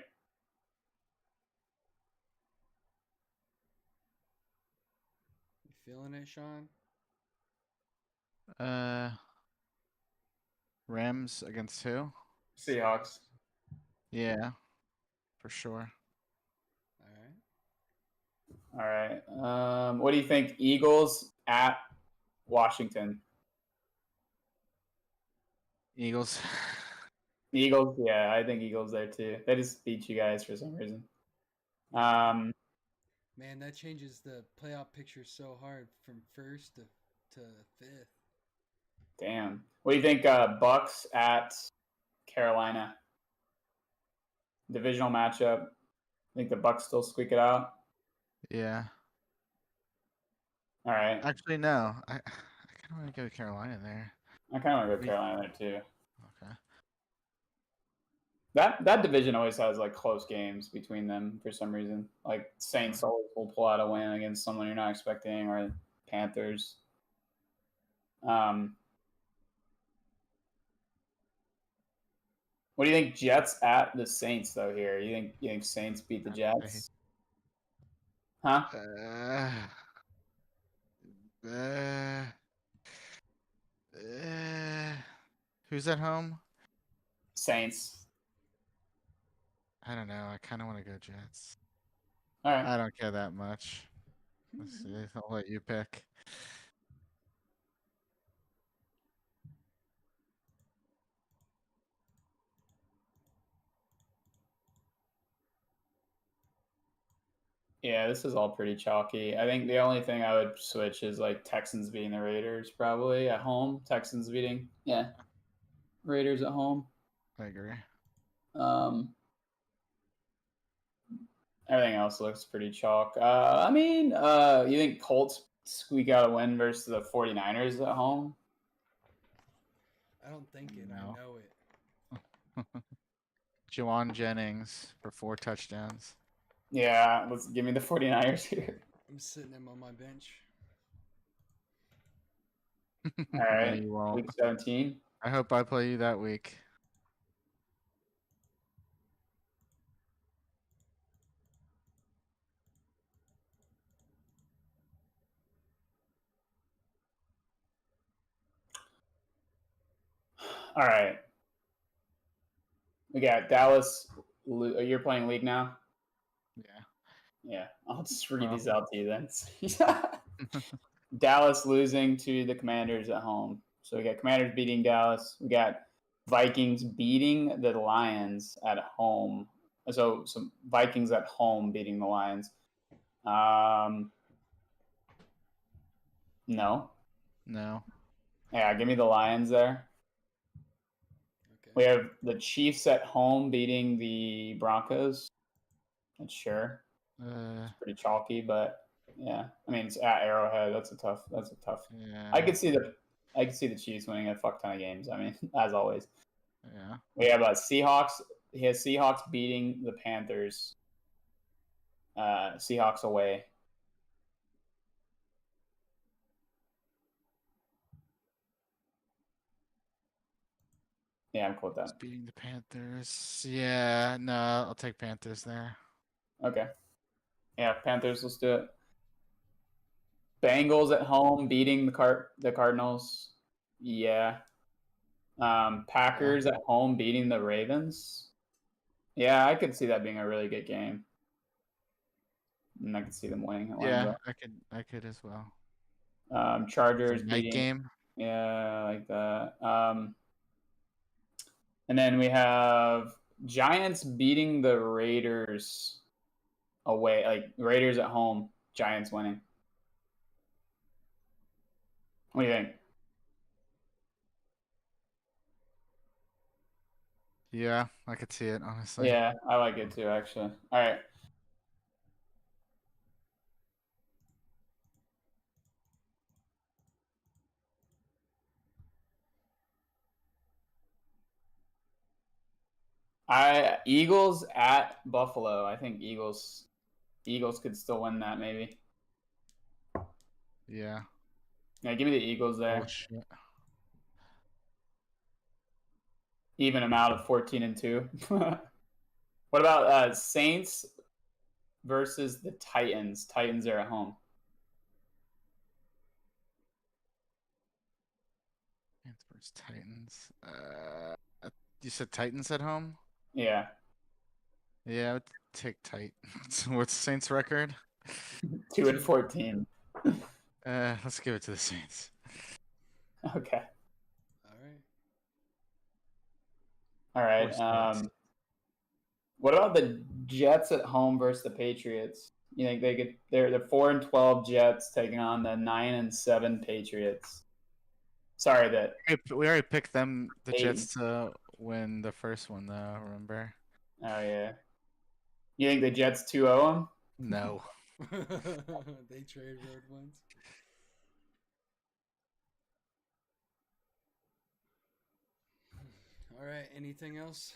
You feeling it, Sean? Rams against who? Seahawks. Yeah, for sure. All right. All right. What do you think? Eagles at Washington. Eagles. Eagles, yeah, I think Eagles there too. They just beat you guys for some reason. Man, that changes the playoff picture so hard from first to fifth. Damn. What do you think? Bucks at Carolina. Divisional matchup. Think the Bucks still squeak it out? Yeah. All right. Actually, no. I kind of want to go Carolina there. I kind of want to go Carolina there too. Okay. That division always has like close games between them for some reason. Like Saints always will pull out a win against someone you're not expecting, or Panthers. What do you think? Jets at the Saints though. Here, you think Saints beat the Jets? Huh? Uh, who's at home? Saints. I don't know. I kind of want to go Jets. All right. I don't care that much. Let's see. I'll let you pick. Yeah, this is all pretty chalky. I think the only thing I would switch is like Texans beating the Raiders probably at home. Texans beating, yeah, Raiders at home. I agree. Everything else looks pretty chalk. You think Colts squeak out a win versus the 49ers at home? I don't think it. No. I know it. Juwan Jennings for 4 touchdowns. Yeah, let's give me the 49ers here. I'm sitting him on my bench. All No, right, you won't. week 17. I hope I play you that week. All right. We got Dallas. You're playing league now? Yeah. Yeah, I'll just read Well. these out to you then. Dallas losing to the Commanders at home. So we got Commanders beating Dallas. We got Vikings beating the Lions at home. So some Vikings at home beating the Lions. No. No. Yeah, give me the Lions there. Okay. We have the Chiefs at home beating the Broncos. Not sure. It's pretty chalky, but yeah. I mean, it's at Arrowhead. That's a tough. Yeah. I could see the Chiefs winning a fuck ton of games. I mean, as always. Yeah. We have Seahawks. He has Seahawks beating the Panthers. Seahawks away. Yeah, I'm cool with that. It's beating the Panthers. Yeah. No, I'll take Panthers there. Okay. Yeah, Panthers. Let's do it. Bengals at home beating the Cardinals. Yeah. Packers at home beating the Ravens. Yeah, I could see that being a really good game. And I could see them winning at Yeah, Lambeau. I could as well. Chargers It's a night beating. game. Yeah, I like that. And then we have Giants beating the Raiders away, like Raiders at home, Giants winning. What do you think? Yeah, I could see it, honestly. Yeah, I like it too, actually. All right. Eagles at Buffalo. I think Eagles could still win that maybe. Yeah. Yeah, give me the Eagles there. Oh shit. Even them out of 14-2. What about Saints versus the Titans? Titans are at home. Saints versus Titans. You said Titans at home? Yeah. Yeah, I would take Titans. What's Saints record? 2-14. Let's give it to the Saints. Okay. All All right. right. Saints. What about the Jets at home versus the Patriots? You think they could? They're the 4-12 Jets taking on the 9-7 Patriots. Sorry, that We already picked them, the 8. Jets, to win the first one, though. Remember? Oh yeah. You think the Jets 2-0 them? No. They trade road ones. All right. Anything else?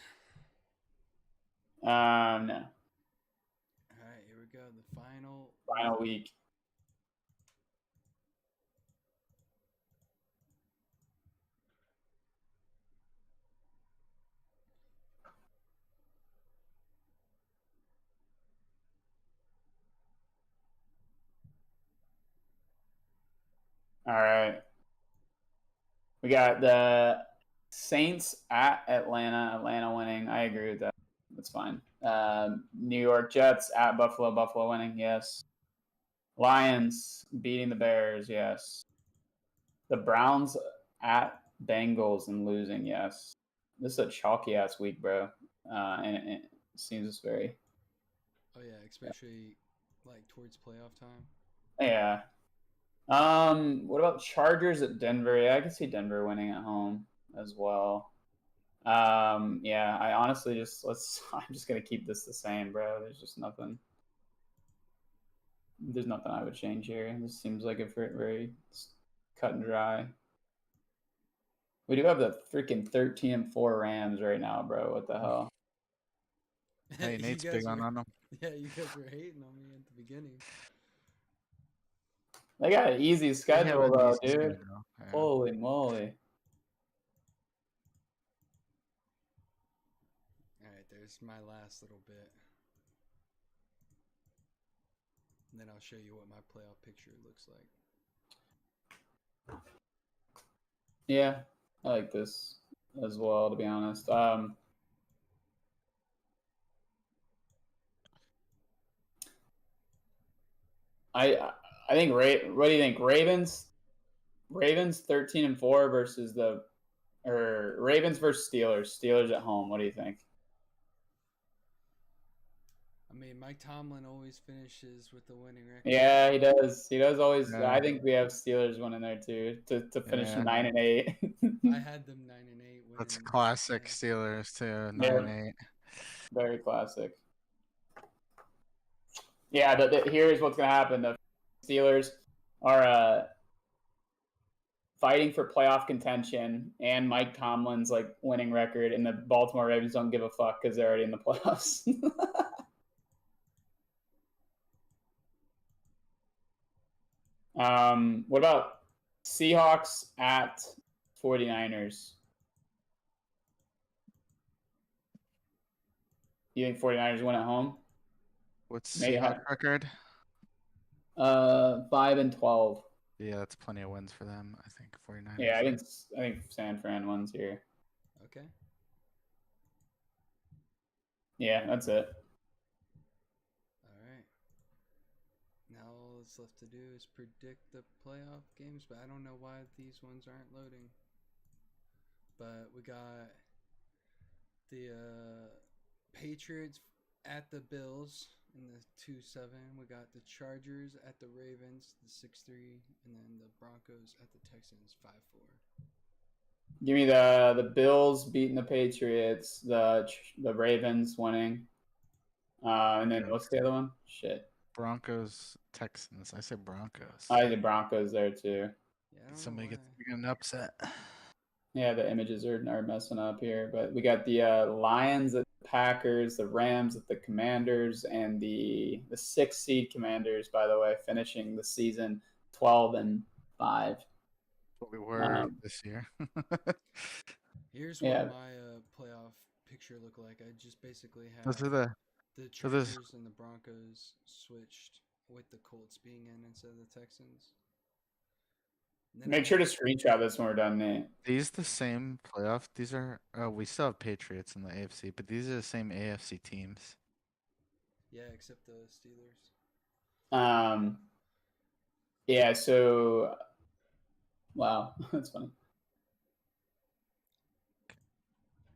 No. All right. Here we go. The Final week. All right. We got the Saints at Atlanta. Atlanta winning. I agree with that. That's fine. New York Jets at Buffalo. Buffalo winning. Yes. Lions beating the Bears. Yes. The Browns at Bengals and losing. Yes. This is a chalky ass week, bro. And it seems very. Oh yeah, especially like towards playoff time. Yeah. What about Chargers at Denver? Yeah, I can see Denver winning at home as well. Yeah, I honestly I'm just gonna keep this the same, bro. There's just nothing. There's nothing I would change here. This seems like a very cut and dry. We do have the freaking 13-4 Rams right now, bro. What the hell? Hey, Nate's big on them. Yeah, you guys were hating on me at the beginning. They got an easy They have schedule an though, easy dude. schedule, yeah. Holy moly. All right, there's my last little bit. And then I'll show you what my playoff picture looks like. Yeah, I like this as well, to be honest. I think what do you think? Ravens 13-4 versus Ravens versus Steelers. Steelers at home. What do you think? I mean, Mike Tomlin always finishes with the winning record. Yeah, he does. He does always. Yeah. I think we have Steelers winning there too to finish Yeah. 9-8. I had them 9-8. That's classic Steelers, too. 9-8. Very classic. Yeah, here's what's gonna happen. The Steelers are fighting for playoff contention and Mike Tomlin's like winning record, and the Baltimore Ravens don't give a fuck because they're already in the playoffs. What about Seahawks at 49ers? You think 49ers win at home? What's Maybe Seahawks record? 5-12. Yeah, that's plenty of wins for them, I think. 49ers. Yeah, I think San Fran wins here. Okay. Yeah, that's it. All right. Now all that's left to do is predict the playoff games, but I don't know why these ones aren't loading. But we got the Patriots at the Bills in the 2-7. We got the Chargers at the Ravens, the 6-3, and then the Broncos at the Texans, 5-4. Give me the Bills beating the Patriots, the Ravens winning, and then what's the other one? Shit, Broncos, Texans. I say Broncos. I had the Broncos there too. Yeah, I don't Somebody know gets why. an upset. Yeah, the images are messing up here, but we got the Lions at the Packers, the Rams at the Commanders, and the 6 seed Commanders. By the way, finishing the season 12-5. What we were this year. Here's Yeah. what my playoff picture looked like. I just basically had Those are the so this- Chargers and the Broncos switched with the Colts being in instead of the Texans. And then I Make sure to had- screenshot this when we're done, Nate. these the same playoff. These are we still have Patriots in the AFC, but these are the same AFC teams. Yeah, except the Steelers. Yeah. So, wow, that's funny.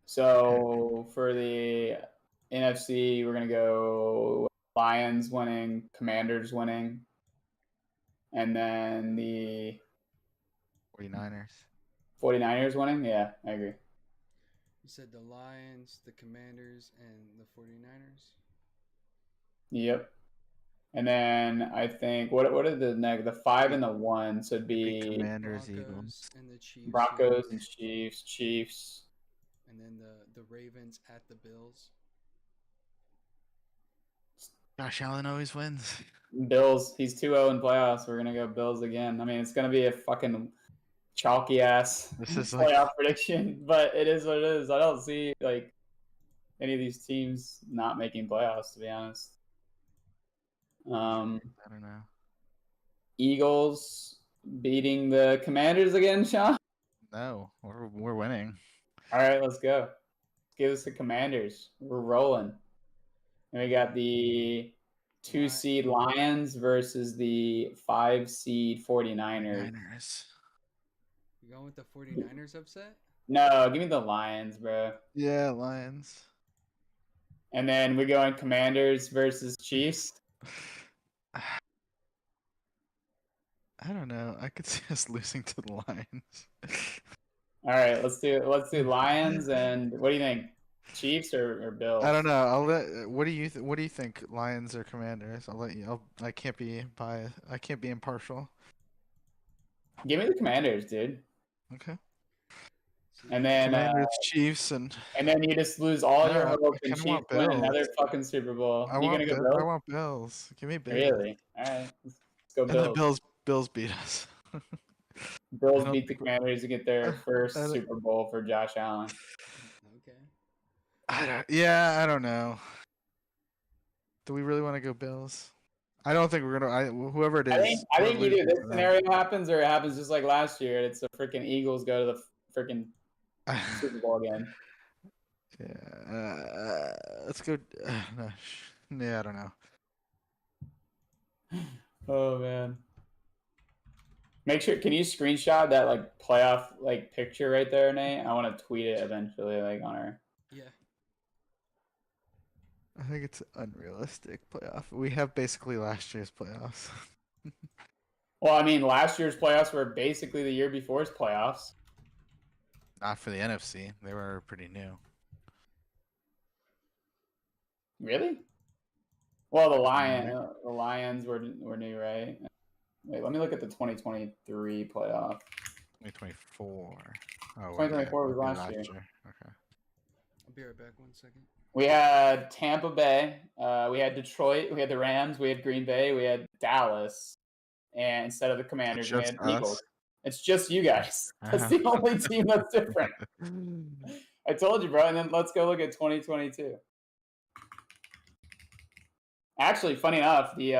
So for the NFC, we're gonna go Lions winning, Commanders winning, and then the 49ers. 49ers winning. Yeah, I agree. You said the Lions, the Commanders, and the 49ers? Yep. And then I think what are the 5 and the 1? So it'd be Commanders, Broncos Eagles. and the Chiefs. Broncos and Chiefs. And then the Ravens at the Bills. Josh Allen always wins. Bills. He's 2-0 in playoffs. We're gonna go Bills again. I mean, it's gonna be a fucking chalky ass This is playoff like prediction, but it is what it is. I don't see like any of these teams not making playoffs, to be honest. I don't know. Eagles beating the Commanders again, Sean. No, we're winning. All right, let's go. Give us the Commanders. We're rolling. And we got the 2-seed Lions versus the 5-seed 49ers. You going with the 49ers upset? No, give me the Lions, bro. Yeah, Lions. And then we're going Commanders versus Chiefs. I don't know. I could see us losing to the Lions. All right, let's do Lions, and what do you think? Chiefs or Bills? I don't know. I'll let. What do you think? Lions or Commanders? I'll let you. I can't be biased. I can't be impartial. Give me the Commanders, dude. Okay. And then Commanders, Chiefs, and then you just lose all your No, hope I and kinda Chiefs want win Bills. another fucking Super Bowl. You gonna go Bills? I want Bills. Give me Bills. Really? All right, let's go And the Bills. Bills beat us. Bills I don't beat the Commanders to get their first I don't- Super Bowl for Josh Allen. Okay. I don't know. Do we really want to go Bills? I don't think we're gonna. Whoever it is. I we're think either losing this to them. scenario happens or it happens just like last year. It's the freaking Eagles go to the freaking Super Bowl again. Yeah. Let's go. No, yeah, I don't know. Oh man. Make sure, can you screenshot that like playoff like picture right there, Nate? I want to tweet it eventually, like on our. Yeah. I think it's unrealistic playoff. We have basically last year's playoffs. Well, I mean, last year's playoffs were basically the year before's playoffs. Not for the NFC. They were pretty new. Really? Well, the Lions were new, right? Wait, let me look at the 2023 playoff. 2024. Oh, 2024 was last year. Okay. I'll be right back 1 second. We had Tampa Bay, we had Detroit, we had the Rams, we had Green Bay, we had Dallas, and instead of the Commanders, we had Eagles. It's just you guys. That's the only team that's different. I told you, bro. And then let's go look at 2022. Actually, funny enough, the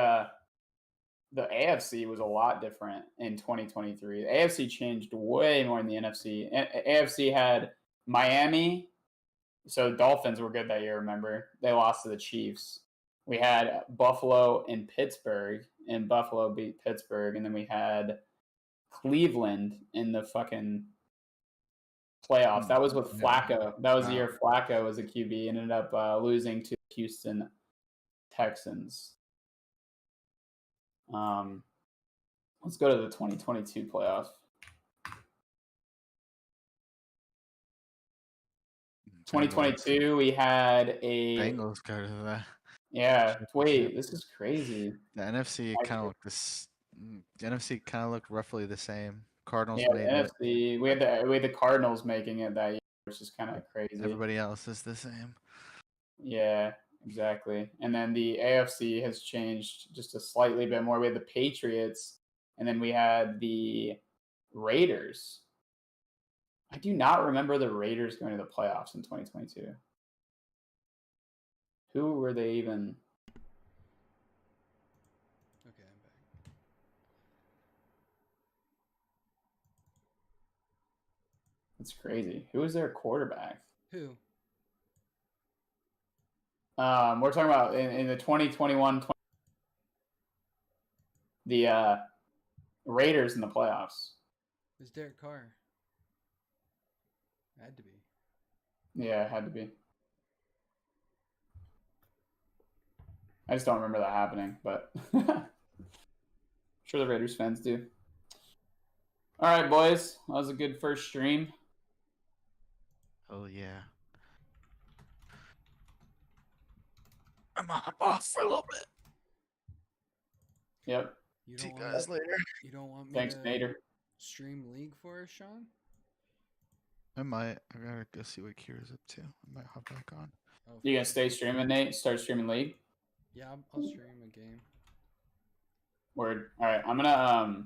AFC was a lot different in 2023. The AFC changed way more than the NFC. AFC had Miami, So Dolphins were good that year. Remember, they lost to the Chiefs. We had Buffalo and Pittsburgh, and Buffalo beat Pittsburgh, and then we had Cleveland in the fucking playoffs. That was with Flacco. That was the year Flacco was a QB. Ended up losing to Houston Texans. Let's go to the 2022 playoff. 2022, we had a Bengals go to the yeah. Wait, championship. this is crazy. The NFC kind of looked this. The NFC kind of looked roughly the same. Cardinals Yeah, made the it. NFC. We had the Cardinals making it that year, which is kind of crazy. Everybody else is the same. Yeah, exactly. And then the AFC has changed just a slightly bit more. We had the Patriots, and then we had the Raiders. I do not remember the Raiders going to the playoffs in 2022. Who were they even? Okay, I'm back. That's crazy. Who was their quarterback? Who? We're talking about in the 2021 the Raiders in the playoffs. It was Derek Carr. Had to be. Yeah, it had to be. I just don't remember that happening, but I'm sure the Raiders fans do. All right, boys. That was a good first stream. Oh yeah. I'm gonna hop off for a little bit. Yep. You See don't you want guys later. You don't want me Thanks, to Nader. stream League for us, Sean? I might. I gotta go see what Kira's up to. I might hop back on. Oh, You gonna stay streaming, Nate? Start streaming League? yeah, I'll stream a game. Word. All right. I'm gonna